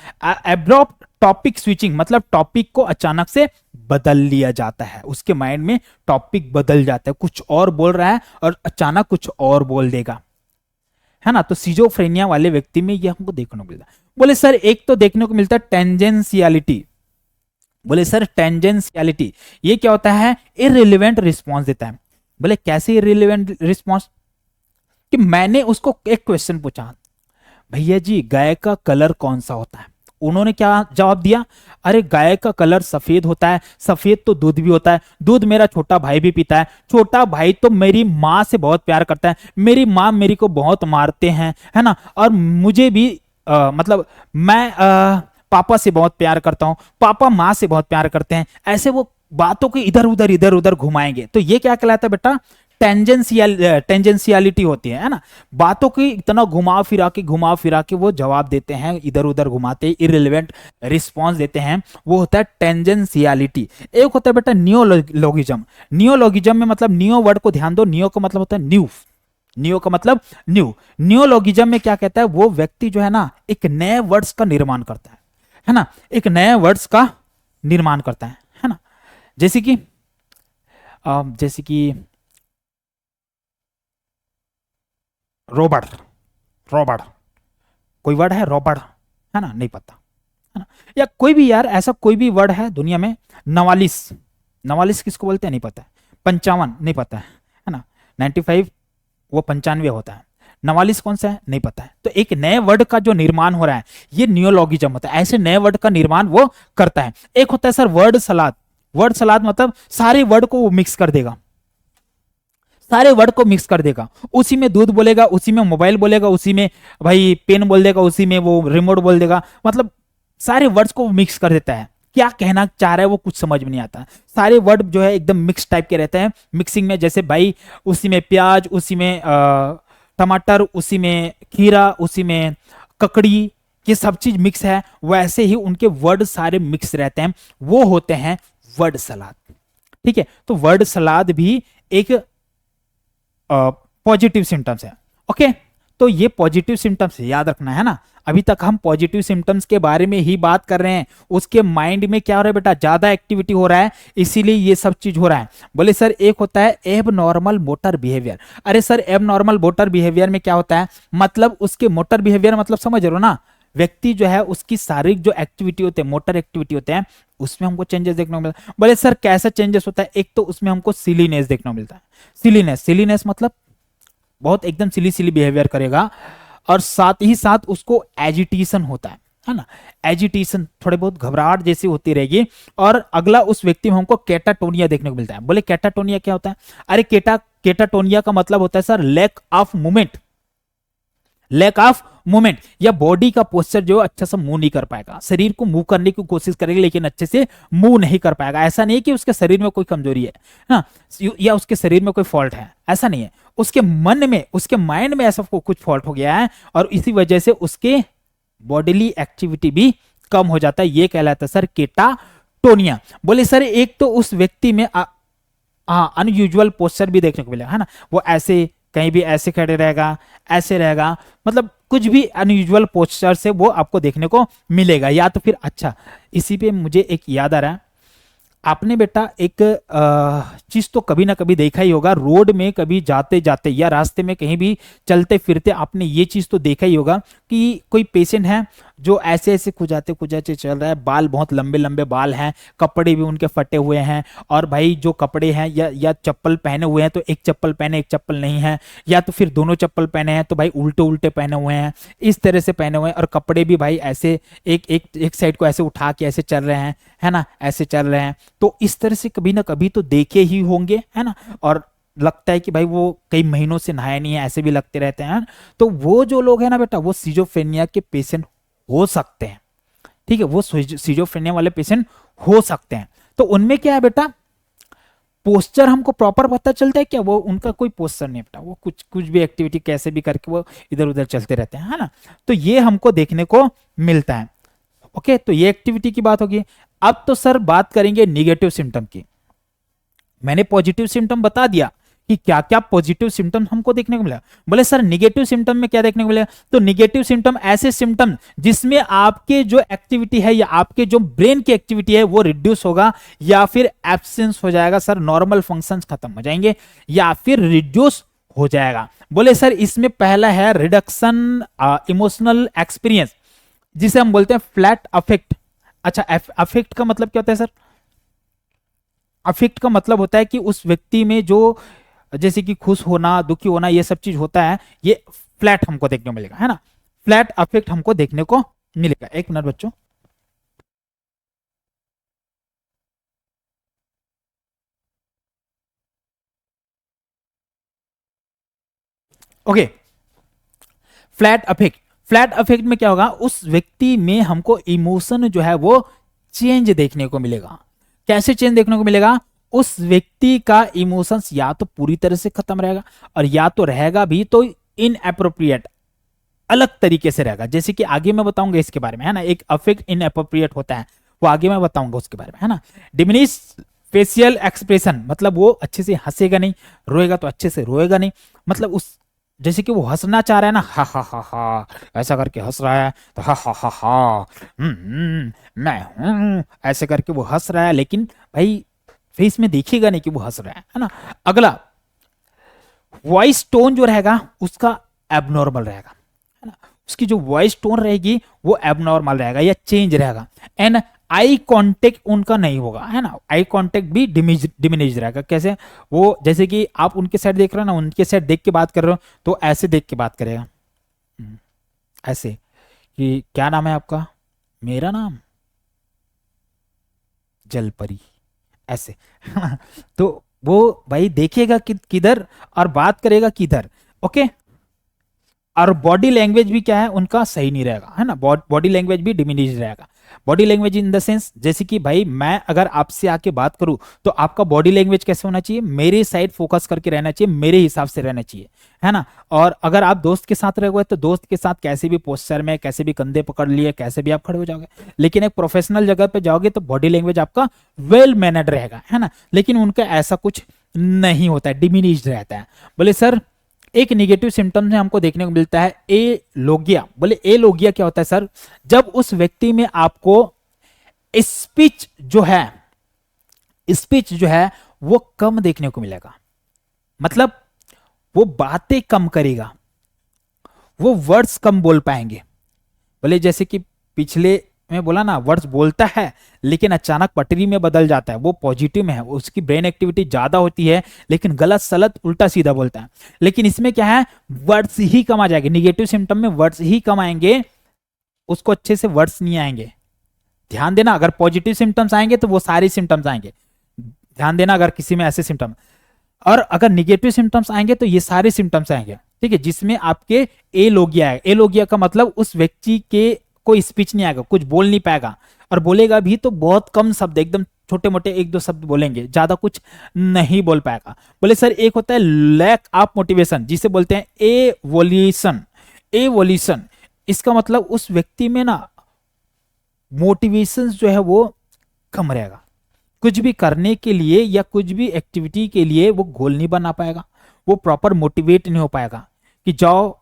एब्रॉप्ट टॉपिक स्विचिंग मतलब टॉपिक को अचानक से बदल लिया जाता है, उसके माइंड में टॉपिक बदल जाता है, कुछ और बोल रहा है और अचानक कुछ और बोल देगा, है ना। तो सिजोफ्रेनिया वाले व्यक्ति में ये हमको देखने को मिलता है। बोले सर एक तो देखने को मिलता है टेंजेंशियलिटी। बोले सर टेंजेंशियलिटी ये क्या होता है? इररिलेवेंट रिस्पॉन्स देता है। बोले कैसे इररिलेवेंट रिस्पॉन्स? कि मैंने उसको एक क्वेश्चन पूछा, भैया जी गाय का कलर कौन सा होता है? उन्होंने क्या जवाब दिया? अरे गाय का कलर सफेद होता है, सफेद तो दूध भी होता है, दूध मेरा छोटा भाई भी पीता है, छोटा भाई तो मेरी माँ से बहुत प्यार करता है, मेरी माँ मेरी को बहुत मारते हैं, है ना, और मुझे भी मतलब मैं पापा से बहुत प्यार करता हूँ, पापा माँ से बहुत प्यार करते हैं। ऐसे वो बातों को इधर उधर घुमाएंगे। तो ये क्या कहलाता है बेटा? टेंजेंशियलिटी होती है ना, बातों की इतना घुमा फिरा के वो जवाब देते हैं, इधर उधर घुमाते, इररिलेवेंट रिस्पॉन्स देते हैं, वो होता है टेंजेंशियलिटी। एक होता है बेटा नियोलॉगिज्म। नियोलॉगिज्म में मतलब, नियो वर्ड को ध्यान दो, नियो का मतलब होता है न्यू, नियो का मतलब न्यू। नियोलॉगिज्म में क्या कहता है, वो व्यक्ति जो है ना एक नए वर्ड्स का निर्माण करता है ना, एक नए वर्ड्स का निर्माण करता है ना। जैसे कि रोबड़, रोबड़ कोई वर्ड है, रोबड़ है ना, नहीं पता है ना। या कोई भी यार ऐसा कोई भी वर्ड है दुनिया में, नवालिस, नवालिस किसको बोलते हैं नहीं पता है, 55 नहीं पता है ना, 95 वो 95 होता है, नवालिस कौन सा है नहीं पता है। तो एक नए वर्ड का जो निर्माण हो रहा है ये नियोलॉगिज्म होता है, ऐसे नए वर्ड का निर्माण वो करता है। एक होता है सर वर्ड सलाद। वर्ड सलाद मतलब सारे वर्ड को वो मिक्स कर देगा, सारे वर्ड को मिक्स कर देगा, उसी में दूध बोलेगा, उसी में मोबाइल बोलेगा, उसी में भाई पेन बोल देगा, उसी में वो रिमोट बोल देगा, मतलब सारे वर्ड्स को मिक्स कर देता है। क्या कहना चाह रहा है वो कुछ समझ में नहीं आता, सारे वर्ड जो है एकदम मिक्स टाइप के रहते हैं, मिक्सिंग में, जैसे भाई उसी में प्याज, उसी में टमाटर, उसी में खीरा, उसी में ककड़ी, ये सब चीज मिक्स है, वैसे ही उनके वर्ड सारे मिक्स रहते हैं, वो होते हैं वर्ड सलाद। ठीक है, तो वर्ड सलाद भी एक पॉजिटिव सिम्टम्स है। ओके, तो ये पॉजिटिव सिम्टम्स याद रखना है ना। अभी तक हम पॉजिटिव सिम्टम्स के बारे में ही बात कर रहे हैं, उसके माइंड में क्या हो रहा है बेटा, ज्यादा एक्टिविटी हो रहा है, इसीलिए ये सब चीज हो रहा है। बोले सर एक होता है एब नॉर्मल मोटर बिहेवियर। अरे सर एब नॉर्मल मोटर बिहेवियर में क्या होता है, मतलब उसके मोटर बिहेवियर मतलब समझ रहे हो ना, व्यक्ति जो है उसकी शारीरिक जो एक्टिविटी होते हैं, मोटर एक्टिविटी होते हैं, उसमें हमको चेंजेस देखने को मिलता है। बोले सर कैसा चेंजेस होता है, एक तो उसमें हमको सिलीनेस देखने को मिलता है। सिलीनेस, सिलीनेस मतलब बहुत एकदम सिली सिली बिहेवियर करेगा, और साथ ही साथ उसको एजिटेशन होता है ना, एजिटेशन थोड़े बहुत घबराहट जैसी होती रहेगी। और अगला उस व्यक्ति में हमको कैटाटोनिया देखने को मिलता है। बोले कैटाटोनिया क्या होता है, अरे कैटाटोनिया का मतलब होता है sir lack of movement, lack of movement, या बॉडी का पोस्चर जो अच्छा से मूव नहीं कर पाएगा, शरीर को मूव करने की कोशिश करेगा लेकिन अच्छे से मूव नहीं कर पाएगा। ऐसा नहीं है कि उसके शरीर में कोई कमजोरी है ना, या उसके शरीर में कोई फॉल्ट है, ऐसा नहीं है, उसके मन में, उसके माइंड में ऐसा कुछ फॉल्ट हो गया है, और इसी वजह से उसके बॉडीली एक्टिविटी भी कम हो जाता है, ये कहलाता है सर कैटाटोनिया। बोले सर एक तो उस व्यक्ति में अनयूजुअल पोस्चर भी देखने को मिलेगा, है ना, वो ऐसे कहीं भी ऐसे खड़े रहेगा, ऐसे रहेगा, मतलब कुछ भी अनयूजुअल पोस्चर से वो आपको देखने को मिलेगा, या तो फिर अच्छा, इसी पे मुझे एक याद आ रहा है, आपने बेटा एक चीज तो कभी ना कभी देखा ही होगा, रोड में कभी जाते जाते या रास्ते में कहीं भी चलते फिरते आपने ये चीज तो देखा ही होगा कि कोई पेशेंट है जो ऐसे ऐसे खुजाते खुजाते चल रहा है, बाल बहुत लंबे लंबे बाल हैं, कपड़े भी उनके फटे हुए हैं, और भाई जो कपड़े हैं या चप्पल पहने हुए हैं तो एक चप्पल पहने एक चप्पल नहीं है, या तो फिर दोनों चप्पल पहने हैं तो भाई उल्टे उल्टे पहने हुए हैं, इस तरह से पहने हुए हैं, और कपड़े भी भाई ऐसे एक साइड को ऐसे उठा के ऐसे चल रहे हैं, है ना, ऐसे चल रहे हैं। तो इस तरह से कभी ना कभी तो देखे ही होंगे, है ना, और लगता है कि भाई वो कई महीनों से नहाया नहीं है, ऐसे भी लगते रहते हैं। तो वो जो लोग हैं ना बेटा, वो सिजोफ्रेनिया के पेशेंट हो सकते हैं, ठीक है, वो सिजोफ्रेनिया वाले पेशेंट हो सकते हैं। तो उनमें क्या है बेटा, पोस्चर हमको प्रॉपर पता चलता है क्या, वो उनका कोई पोस्चर नहीं बेटा, वो कुछ भी एक्टिविटी कैसे भी करके वो इधर उधर चलते रहते हैं, है ना, तो ये हमको देखने को मिलता है। ओके, तो ये एक्टिविटी की बात होगी। अब तो सर बात करेंगे निगेटिव सिम्टम की। मैंने पॉजिटिव सिम्टम बता दिया कि क्या क्या पॉजिटिव सिम्टम हमको देखने को मिला। बोले सर निगेटिव सिम्टम में क्या देखने को मिला, तो निगेटिव सिम्टम ऐसे सिम्टम जिसमें आपके जो एक्टिविटी है या आपके जो ब्रेन की एक्टिविटी है वो रिड्यूस होगा या फिर एब्सेंस हो जाएगा, सर नॉर्मल फंक्शंस खत्म हो जाएंगे या फिर रिड्यूस हो जाएगा। बोले सर इसमें पहला है रिडक्शन इमोशनल एक्सपीरियंस, जिसे हम बोलते हैं फ्लैट अफेक्ट। अच्छा, अफेक्ट का मतलब क्या होता है सर, अफेक्ट का मतलब होता है कि उस व्यक्ति में जो जैसे कि खुश होना, दुखी होना, ये सब चीज होता है, ये फ्लैट हमको देखने को मिलेगा, है ना, फ्लैट अफेक्ट हमको देखने को मिलेगा। एक मिनट बच्चों, okay, flat affect, flat affect में क्या होगा, उस व्यक्ति में हमको इमोशन जो है वो चेंज देखने को मिलेगा। कैसे चेंज देखने को मिलेगा, उस व्यक्ति का इमोशंस या तो पूरी तरह से खत्म रहेगा और या तो रहेगा भी तो इनएप्रोप्रिएट, अलग तरीके से रहेगा। जैसे कि आगे मैं बताऊंगा इसके बारे में, है ना, एक अफेक्ट इनएप्रोप्रिएट होता है, वो आगे मैं बताऊंगा उसके बारे में, है ना। डिमिनिश फेशियल एक्सप्रेशन, मतलब वो अच्छे से हंसेगा नहीं, रोएगा तो अच्छे से रोएगा नहीं, मतलब उस जैसे कि वो हंसना चाह रहा है ना, हा हा हा हा ऐसा करके हंस रहा है, तो हा हा हा हा मैं हूं ऐसे करके वो हंस रहा है, लेकिन भाई फेस में देखिएगा नहीं कि वो हंस रहा है ना। अगला वॉइस टोन जो रहेगा उसका एबनॉर्मल रहेगा, है ना, उसकी जो वॉइस टोन रहेगी वो एबनॉर्मल रहेगा या चेंज रहेगा। एंड आई कांटेक्ट उनका नहीं होगा, है ना, आई कांटेक्ट भी डिमिनिश रहेगा। कैसे? वो जैसे कि आप उनके साइड देख रहे हो ना, उनके साइड देख के बात कर रहे हो तो ऐसे देख के बात करेगा, ऐसे कि क्या नाम है आपका, मेरा नाम जलपरी, ऐसे तो वो भाई देखेगा कि किधर और बात करेगा किधर। ओके, और बॉडी लैंग्वेज भी क्या है उनका सही नहीं रहेगा, है ना, बॉडी लैंग्वेज भी डिमिनिश रहेगा। Body language in the sense, जैसे कि भाई मैं अगर आपसे आके बात करूं तो आपका बॉडी लैंग्वेज कैसे होना चाहिए, मेरे साइड फोकस करके रहना चाहिए, मेरे हिसाब से रहना चाहिए, है ना। और अगर आप दोस्त के साथ रहोगे तो दोस्त के साथ कैसे भी पोस्चर में, कैसे भी कंधे पकड़ लिए, कैसे भी आप खड़े हो जाओगे। लेकिन एक प्रोफेशनल जगह पे जाओगे तो बॉडी लैंग्वेज आपका वेल मैनर्ड रहेगा, है ना। लेकिन उनका ऐसा कुछ नहीं होता है, डिमिनिश रहता है। बोले सर एक निगेटिव सिम्टम में हमको देखने को मिलता है ए लोगिया। बोले ए लोगिया क्या होता है सर? जब उस व्यक्ति में आपको स्पीच जो है वो कम देखने को मिलेगा, मतलब वो बातें कम करेगा, वो वर्ड्स कम बोल पाएंगे। बोले जैसे कि पिछले में बोला ना, वर्ड्स बोलता है लेकिन अचानक पटरी में बदल जाता है, वो पॉजिटिव में है, उसकी ब्रेन एक्टिविटी ज्यादा होती है लेकिन गलत सलत उल्टा सीधा बोलता है। लेकिन इसमें क्या है, वर्ड्स ही कम आ जाएंगे, निगेटिव सिम्टम में वर्ड्स ही कम आएंगे, उसको अच्छे से वर्ड्स नहीं आएंगे। ध्यान देना, अगर पॉजिटिव सिम्टम्स आएंगे तो वो सारे सिम्टम्स आएंगे, ध्यान देना अगर किसी में ऐसे सिम्टम, और अगर निगेटिव सिम्टम्स आएंगे तो ये सारे सिम्टम्स आएंगे, ठीक है, जिसमें आपके ए लोगिया है। ए लोगिया का मतलब उस व्यक्ति के कोई स्पीच नहीं आएगा, कुछ बोल नहीं पाएगा, और बोलेगा भी तो बहुत कम शब्द, एकदम छोटे मोटे एक दो शब्द बोलेंगे, ज्यादा कुछ नहीं बोल पाएगा। बोले सर एक होता है लैक ऑफ मोटिवेशन, जिसे बोलते हैं एवोल्यूशन। एवोल्यूशन इसका मतलब उस व्यक्ति में ना मोटिवेशन जो है वो कम रहेगा, कुछ भी करने के लिए या कुछ भी एक्टिविटी के लिए वो गोल नहीं बना पाएगा, वो प्रॉपर मोटिवेट नहीं हो पाएगा कि जाओ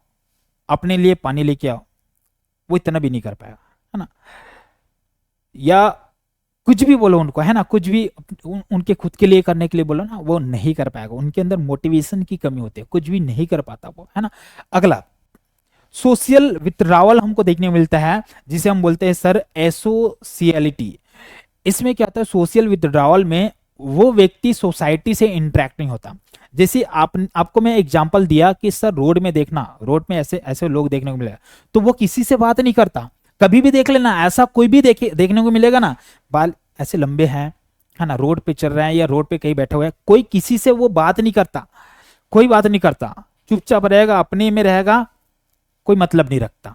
अपने लिए पानी लेके आओ, वो इतना भी नहीं कर पाएगा, है ना। या कुछ भी बोलो उनको, है ना, कुछ भी उनके खुद के लिए करने के लिए बोलो ना, वो नहीं कर पाएगा, उनके अंदर मोटिवेशन की कमी होती है, कुछ भी नहीं कर पाता वो, है ना। अगला सोशल विथड्रावल हमको देखने को मिलता है, जिसे हम बोलते हैं सर एसोसियलिटी। इसमें क्या होता है, सोशल विथड्रावल में वो व्यक्ति सोसाइटी से इंटरेक्ट नहीं होता। जैसे आपको मैं एग्जांपल दिया कि सर रोड में देखना, रोड में ऐसे ऐसे लोग देखने को मिलेगा, तो वो किसी से बात नहीं करता, कभी भी देख लेना ऐसा कोई भी देखने को मिलेगा ना, बाल ऐसे लंबे हैं, है ना, रोड पे चल रहे हैं या रोड पे कहीं बैठे हुए हैं, कोई किसी से वो बात नहीं करता, कोई बात नहीं करता, चुपचाप रहेगा, अपने में रहेगा, कोई मतलब नहीं रखता।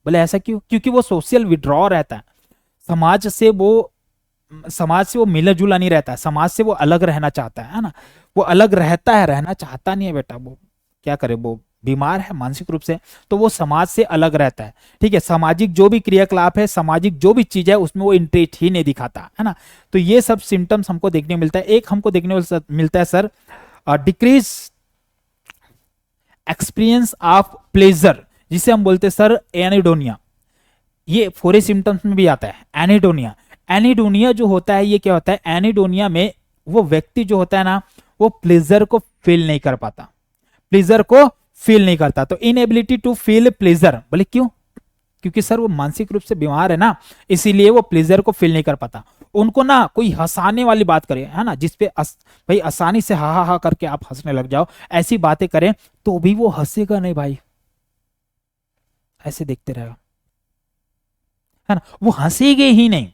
बोले ऐसा क्यों? क्योंकि वो सोशल विड्रॉ रहता है, समाज से वो मिला जुला नहीं रहता है, समाज से वो अलग रहना चाहता है ना, वो अलग रहता है, रहना चाहता नहीं है बेटा, वो क्या करे, वो बीमार है मानसिक रूप से, तो वो समाज से अलग रहता है, ठीक है। सामाजिक जो भी क्रियाकलाप है, सामाजिक जो भी चीज है उसमें वो इंटरेस्ट ही नहीं दिखाता, है ना। तो ये सब सिम्टम्स हमको देखने को मिलता है। एक हमको देखने को मिलता है sir decrease experience of pleasure, जिसे हम बोलते हैं सर एनिडोनिया। ये 4 सिम्टम्स में भी आता है एनिडोनिया। एनिडोनिया जो होता है ये क्या होता है, एनिडोनिया में वो व्यक्ति जो होता है ना वो प्लेजर को फील नहीं कर पाता, प्लेजर को फील नहीं करता। तो इनएबिलिटी टू फील प्लेजर, बोले क्यों? क्योंकि सर वो मानसिक रूप से बीमार है ना, इसीलिए वो प्लेजर को फील नहीं कर पाता। उनको ना कोई हंसाने वाली बात करे, है ना, जिसपे भाई आसानी से हा हा हा करके आप हंसने लग जाओ, ऐसी बातें करें तो भी वो हंसेगा नहीं भाई, ऐसे देखते रहेगा, है ना, वो हंसेगे ही नहीं।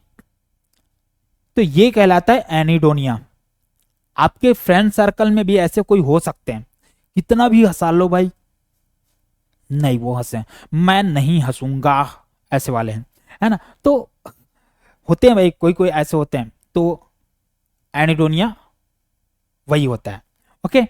तो ये कहलाता है एनिडोनिया। आपके फ्रेंड सर्कल में भी ऐसे कोई हो सकते हैं, कितना भी हंसा लो भाई, नहीं वो हंसे, मैं नहीं हंसूंगा, ऐसे वाले हैं, है ना। तो होते हैं भाई, कोई कोई ऐसे होते हैं, तो एनिडोनिया वही होता है। ओके,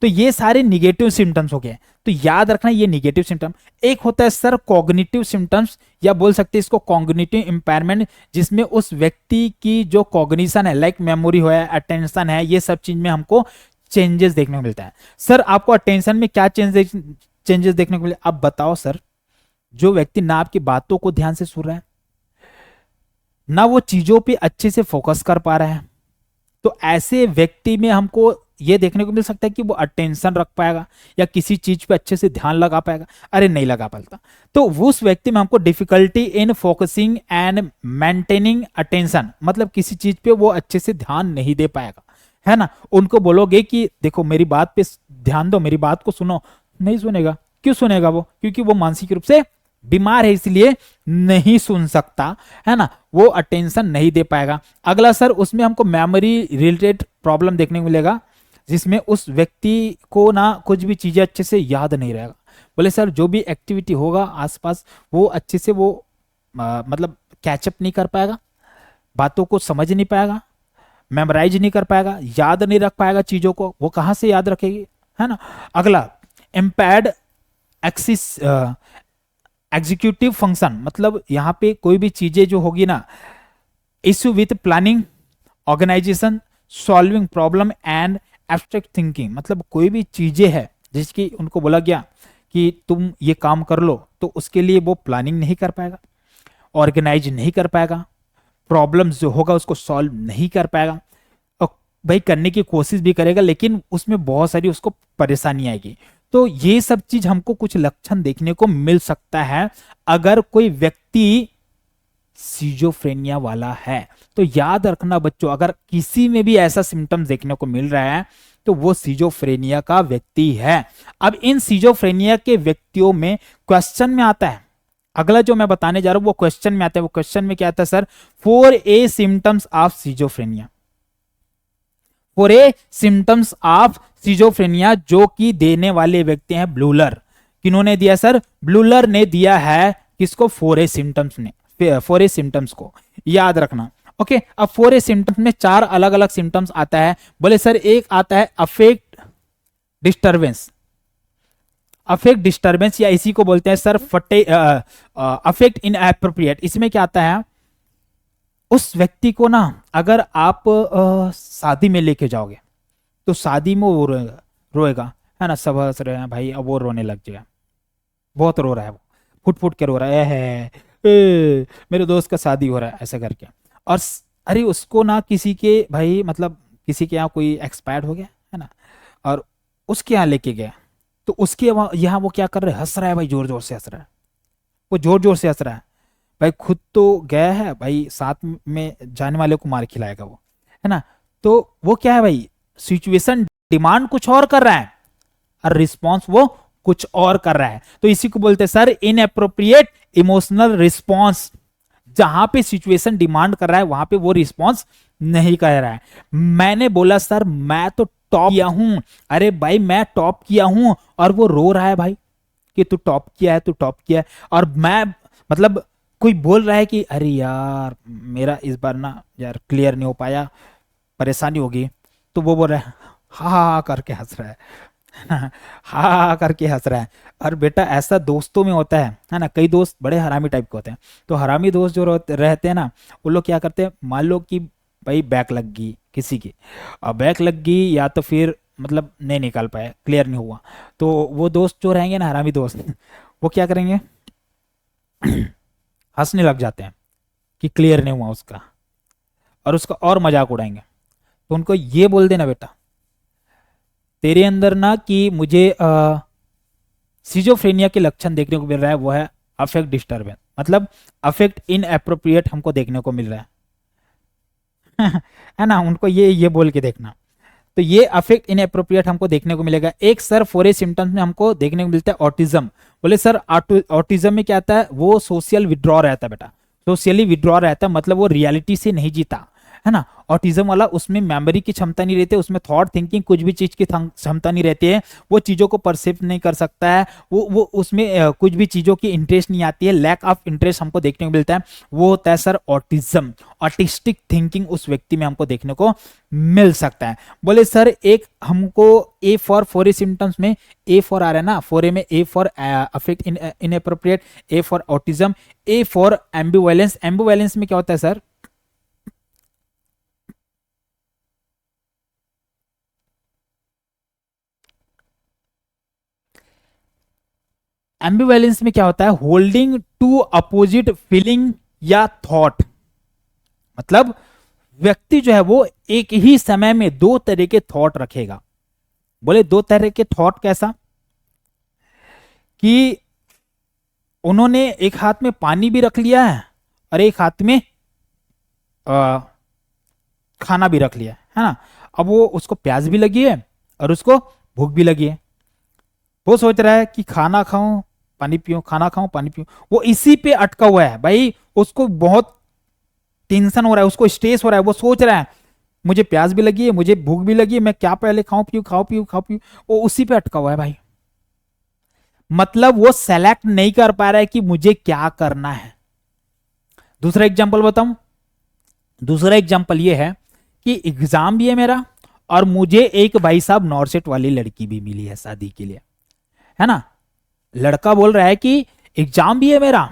तो ये सारे निगेटिव सिम्टम्स हो गए। तो याद रखना ये निगेटिव सिम्टम। एक होता है सर कॉग्निटिव सिम्टम्स, या बोल सकते हैं इसको कॉग्निटिव इम्पेयरमेंट, जिसमें उस व्यक्ति की जो कॉग्निशन है, लाइक मेमोरी है, अटेंशन है, ये सब चीज में हमको चेंजेस देखने को मिलता है। सर आपको अटेंशन में क्या चेंजेस देखने को मिले, आप बताओ सर। जो व्यक्ति ना आपकी बातों को ध्यान से सुन रहा है, ना वो चीजों पे अच्छे से फोकस कर पा रहा है, तो ऐसे व्यक्ति में हमको ये देखने को मिल सकता है कि वो अटेंशन रख पाएगा या किसी चीज पे अच्छे से ध्यान लगा पाएगा, अरे नहीं लगा पाता। तो उस व्यक्ति में हमको difficulty in focusing and maintaining attention, मतलब किसी चीज पे वो अच्छे से ध्यान नहीं दे पाएगा, है ना। उनको बोलोगे कि देखो मेरी बात पे ध्यान दो, मेरी बात को सुनो, नहीं सुनेगा। क्यों सुनेगा वो? क्योंकि वो मानसिक रूप से बीमार है, इसलिए नहीं सुन सकता, है ना, वो अटेंशन नहीं दे पाएगा। अगला सर, उसमें हमको मेमोरी रिलेटेड प्रॉब्लम देखने को मिलेगा, जिसमें उस व्यक्ति को ना कुछ भी चीजें अच्छे से याद नहीं रहेगा। बोले सर जो भी एक्टिविटी होगा आसपास, वो अच्छे से वो मतलब कैचअप नहीं कर पाएगा, बातों को समझ नहीं पाएगा, मेमोराइज नहीं कर पाएगा, याद नहीं रख पाएगा चीजों को, वो कहाँ से याद रखेगी, है ना। अगला, इम्पेयर्ड एक्सिस एग्जीक्यूटिव फंक्शन, मतलब यहाँ पे कोई भी चीजें जो होगी ना, issue with planning, organisation, solving problem and abstract thinking, मतलब कोई भी चीजें है जिसकी उनको बोला गया कि तुम ये काम कर लो, तो उसके लिए वो प्लानिंग नहीं कर पाएगा, ऑर्गेनाइज नहीं कर पाएगा, प्रॉब्लम्स जो होगा उसको सॉल्व नहीं कर पाएगा, और भाई करने की कोशिश भी करेगा लेकिन उसमें बहुत सारी उसको परेशानी आएगी। तो ये सब चीज हमको कुछ लक्षण देखने को मिल सकता है अगर कोई व्यक्ति सिजोफ्रेनिया वाला है। तो याद रखना बच्चों, अगर किसी में भी ऐसा सिम्टम्स देखने को मिल रहा है तो वो सिजोफ्रेनिया का व्यक्ति है। अब इन सिजोफ्रेनिया के व्यक्तियों में क्वेश्चन में आता है, अगला जो मैं बताने जा रहा हूं वो क्वेश्चन में आता है। वो क्वेश्चन में क्या आता है sir? 4A symptoms of schizophrenia. 4A symptoms of schizophrenia जो कि देने वाले व्यक्ति हैं ब्लूलर। किन्होंने दिया सर? ब्लूलर ने दिया है। किसको? 4A सिम्टम्स ने, 4A सिम्टम्स को याद रखना। ओके, अब 4A सिम्टम्स में 4 अलग अलग सिम्टम्स आता है। बोले सर एक आता है अफेक्ट डिस्टर्बेंस, अफेक्ट डिस्टर्बेंस, या इसी को बोलते हैं सर अफेक्ट इन एप्रोप्रिएट। इसमें क्या आता है, उस व्यक्ति को ना अगर आप शादी में लेके जाओगे तो शादी में वो रोएगा, है ना, सब हंस रहे हैं भाई, अब वो रोने लग जाएगा, बहुत रो रहा है, वो फुट फुट के रो रहा है, मेरे दोस्त का शादी हो रहा है ऐसा करके। और अरे उसको ना किसी के भाई मतलब किसी के यहाँ कोई एक्सपायर्ड हो गया, है ना, और उसके यहाँ लेके गया, तो उसके यहाँ वो क्या कर रहा है? हंस रहा है भाई, जोर जोर से हंस रहा है, वो जोर जोर से हंस रहा है भाई, खुद तो गया है भाई, साथ में जाने वाले को मार खिलाएगा वो, है ना। तो वो क्या है भाई, सिचुएशन डिमांड कुछ और कर रहा है और रिस्पॉन्स वो कुछ और कर रहा है। तो इसी को बोलते हैं सर इनएप्रोप्रिएट इमोशनल रिस्पॉन्स। जहां पे सिचुएशन डिमांड कर रहा है वहां पे वो रिस्पॉन्स नहीं कर रहा है। मैंने बोला सर मैं तो टॉप किया हूं, अरे भाई मैं टॉप किया हूं, और वो रो रहा है भाई कि तू टॉप किया है, तू टॉप किया है, और मैं मतलब कोई बोल रहा है कि अरे यार मेरा इस बार ना यार क्लियर नहीं हो पाया, परेशानी होगी, तो वो बोल रहा है हा हा करके हंस रहा है हा करके हंस रहा है। और बेटा ऐसा दोस्तों में होता है ना, कई दोस्त बड़े हरामी टाइप के होते हैं। तो हरामी दोस्त जो रहते हैं ना, वो लोग क्या करते हैं, मान लो कि भाई बैक लग गई किसी की, और बैक लग गई या तो फिर मतलब नहीं निकाल पाए, क्लियर नहीं हुआ, तो वो दोस्त जो रहेंगे ना हरामी दोस्त वो क्या करेंगे हंसने लग जाते हैं कि क्लियर नहीं हुआ उसका, और उसका और मजाक उड़ाएंगे। तो उनको ये बोल देना बेटा तेरे अंदर ना कि मुझे सिजोफ्रेनिया के लक्षण देखने को मिल रहा है, वो है अफेक्ट डिस्टर्बेंस, मतलब अफेक्ट इन एप्रोप्रिएट हमको देखने को मिल रहा है है ना, उनको ये बोल के देखना। तो ये अफेक्ट इन एप्रोप्रिएट हमको देखने को मिलेगा। एक सर 4A सिम्टम्स में हमको देखने को मिलता है ऑटिज्म। बोले सर ऑटिज्म में क्या आता है, वो सोशल विड्रॉ रहता है बेटा, सोशली विड्रॉ रहता है, मतलब वो रियलिटी से नहीं जीता, है ना। ऑटिज्म वाला उसमें मेमोरी की क्षमता नहीं रहती, उसमें थॉट थिंकिंग कुछ भी चीज की क्षमता नहीं रहती है, वो चीजों को परसिव नहीं कर सकता है, वो उसमें कुछ भी चीजों की इंटरेस्ट नहीं आती है, लैक ऑफ इंटरेस्ट हमको देखने को मिलता है, वो होता है सर ऑटिज्म। ऑटिस्टिक थिंकिंग उस व्यक्ति में हमको देखने को मिल सकता है। बोले सर एक हमको ए फॉर फोरे सिम्टम्स में ए फॉर आ रहा है ना, फोरे में A for affect inappropriate, A for autism, A for ambivalence. Ambivalence में क्या होता है सर, एम्बिवैलेंस में क्या होता है, होल्डिंग टू अपोजिट फीलिंग या थॉट। मतलब व्यक्ति जो है वो एक ही समय में दो तरह के थॉट रखेगा। बोले दो तरह के थॉट कैसा, कि उन्होंने एक हाथ में पानी भी रख लिया है और एक हाथ में खाना भी रख लिया है ना। अब वो उसको प्यास भी लगी है और उसको भूख भी लगी है, वो सोच रहा है कि खाना खाऊं पानी पीऊं, खाना खाऊं पानी पीऊं, वो इसी पे अटका हुआ है भाई। उसको बहुत टेंशन हो रहा है, उसको स्ट्रेस हो रहा है, वो सोच रहा है मुझे प्यास भी लगी है, मुझे भूख भी लगी है, मैं क्या पहले खाऊं पीऊं, खाओ पीऊं खाओ पीऊं, वो उसी पे अटका हुआ है भाई। मतलब वो सेलेक्ट नहीं कर पा रहा है कि मुझे क्या करना है। दूसरा एग्जांपल बताऊं, दूसरा एग्जांपल ये है कि एग्जाम भी है मेरा और मुझे एक भाई साहब नॉर्सेट वाली लड़की भी मिली है शादी के लिए, है ना। लड़का बोल रहा है कि एग्जाम भी है मेरा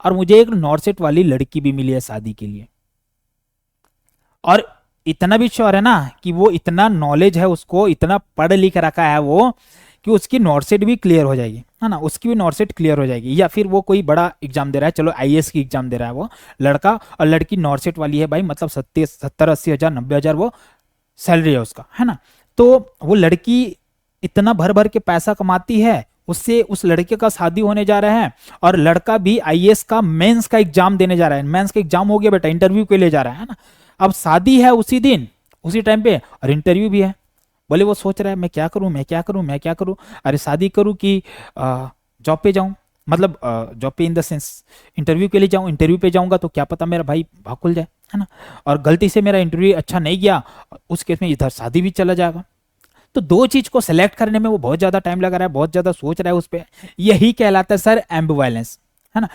और मुझे एक नॉर्सेट वाली लड़की भी मिली है शादी के लिए, और इतना भी श्योर है ना कि वो इतना नॉलेज है उसको, इतना पढ़ लिख रखा है वो, कि उसकी नॉर्सेट भी क्लियर हो जाएगी, है ना, उसकी भी नॉर्सेट क्लियर हो जाएगी। या फिर वो कोई बड़ा एग्जाम दे रहा है, चलो आईएएस की एग्जाम दे रहा है वो लड़का, और लड़की नॉर्सेट वाली है भाई, मतलब 70-80 हज़ार 90 हज़ार वो सैलरी है उसका, है ना। तो वो लड़की इतना भर भर के पैसा कमाती है, उससे उस लड़के का शादी होने जा रहा है, और लड़का भी आईएएस का मेंस का एग्जाम देने जा रहा है। मेंस का एग्जाम हो गया बेटा, इंटरव्यू के लिए जा रहा है ना। अब शादी है उसी दिन उसी टाइम पे और इंटरव्यू भी है। बोले वो सोच रहा है मैं क्या करूं, मैं क्या करूं, मैं क्या करूं, अरे शादी करूं कि जॉब पे जाऊं, मतलब जॉब पे इन द सेंस इंटरव्यू के लिए जाऊं, इंटरव्यू पे जाऊंगा तो क्या पता मेरा भाई भाग खुल जाए, है ना, और गलती से मेरा इंटरव्यू अच्छा नहीं गया, उस केस में इधर शादी भी चला जाएगा। तो दो चीज को सिलेक्ट करने में वो बहुत ज्यादा टाइम लगा रहा है, बहुत ज्यादा सोच रहा है उस पर, यही कहलाता है सर एम्बिवैलेंस, है ना।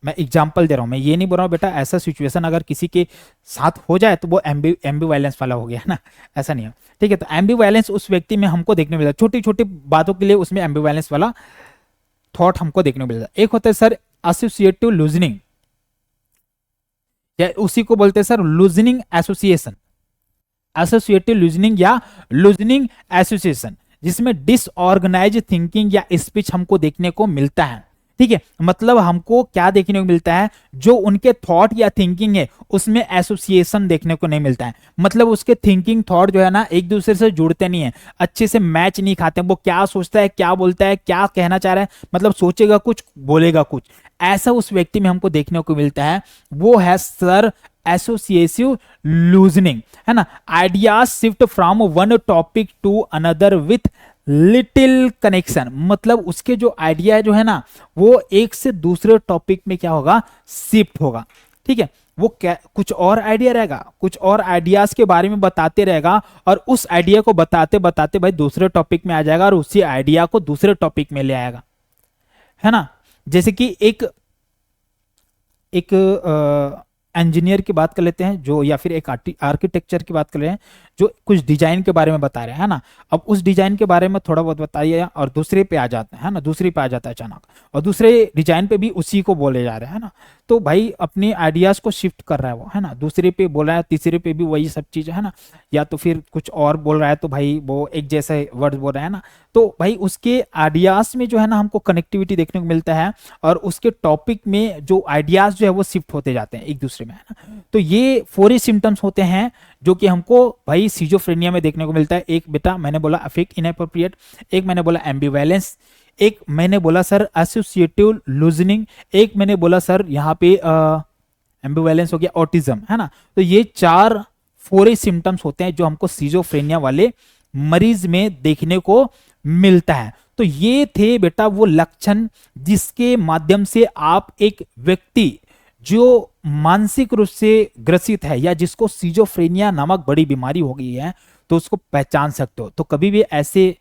मैं एग्जाम्पल दे रहा हूं, मैं ये नहीं बोल रहा हूं बेटा ऐसा सिचुएशन अगर किसी के साथ हो जाए तो वो एम्बिवैलेंस वाला हो गया, है ना, ऐसा नहीं है। ठीक है, तो एम्बिवैलेंस उस व्यक्ति में हमको देखने को मिलता है, छोटी छोटी बातों के लिए उसमें एम्बिवैलेंस वाला थॉट हमको देखने को मिलता है। एक होता है सर एसोसिएटिव लूजनिंग, या उसी को बोलते हैं sir loosening association, associative loosening या लूजनिंग एसोसिएशन, जिसमें डिसऑर्गेनाइज थिंकिंग या स्पीच हमको देखने को मिलता है। ठीक है, मतलब हमको क्या देखने को मिलता है, जो उनके थॉट या थिंकिंग है उसमें एसोसिएशन देखने को नहीं मिलता है। मतलब उसके थिंकिंग थॉट जो है ना एक दूसरे से जुड़ते नहीं है, अच्छे से मैच नहीं खाते। वो क्या सोचता है, क्या बोलता है, क्या कहना चाह रहा है, मतलब सोचेगा कुछ बोलेगा कुछ, ऐसा उस व्यक्ति में हमको देखने को मिलता है। वो है सर एसोसिएटिव लूजनिंग, है ना। Ideas shift from one topic to another with little connection, मतलब उसके जो आइडिया जो है ना वो एक से दूसरे टॉपिक में क्या होगा, शिफ्ट होगा। ठीक है, वो क्या कुछ और आइडिया रहेगा, कुछ और आइडियाज के बारे में बताते रहेगा, और उस आइडिया को बताते बताते भाई दूसरे टॉपिक में आ जाएगा, और उसी आइडिया को दूसरे टॉपिक में ले आएगा, है ना। जैसे कि एक एक इंजीनियर की बात कर लेते हैं जो, या फिर एक आर्किटेक्चर की बात कर रहे हैं जो कुछ डिजाइन के बारे में बता रहे हैं, है ना। अब उस डिजाइन के बारे में थोड़ा बहुत बताइए और दूसरे पे आ जाता है ना, दूसरे पे आ जाता है अचानक, और दूसरे डिजाइन पे भी उसी को बोले जा रहे हैं, है ना। तो भाई अपने आइडियाज को शिफ्ट कर रहा है वो, है ना, दूसरे पे बोल रहा है, तीसरे पे भी वही सब चीज है ना, या तो फिर कुछ और बोल रहा है तो भाई वो एक जैसे वर्ड बोल रहा है ना। तो भाई उसके आइडियाज में जो है ना हमको कनेक्टिविटी देखने को मिलता है, और उसके टॉपिक में जो आइडियाज जो है वो शिफ्ट होते जाते हैं एक दूसरे में, है ना। तो ये 4 सिम्टम्स होते हैं जो कि हमको भाई सिजोफ्रेनिया में देखने को मिलता है। एक बेटा मैंने बोला अफेक्ट इनएप्रोप्रिएट, एक मैंने बोला एम्बिवैलेंस, एक मैंने बोला सर एसोसिएटिव लूजनिंग, एक मैंने बोला सर यहाँ पे एम्बिवैलेंस हो गया ऑटिज्म, है ना। तो ये 4 सिम्टम्स होते हैं जो हमको सिजोफ्रेनिया वाले मरीज में देखने को मिलता है। तो ये थे बेटा वो लक्षण जिसके माध्यम से आप एक व्यक्ति जो मानसिक रूप से ग्रसित है या जिसको सिजोफ्रेनिया नामक बड़ी बीमारी हो गई है, तो उसको पहचान सकते हो। तो कभी भी ऐसे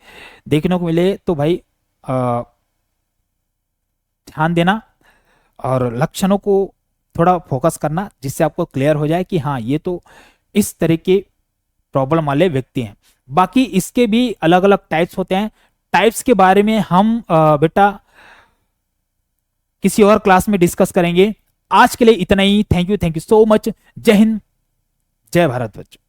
देखने को मिले तो भाई ध्यान देना और लक्षणों को थोड़ा फोकस करना, जिससे आपको क्लियर हो जाए कि हाँ ये तो इस तरह के प्रॉब्लम वाले व्यक्ति हैं। बाकी इसके भी अलग अलग टाइप्स होते हैं। टाइप्स के बारे में हम बेटा किसी और क्लास में डिस्कस करेंगे। आज के लिए इतना ही। Thank you so much. जय हिंद, जय भारत बच्चों।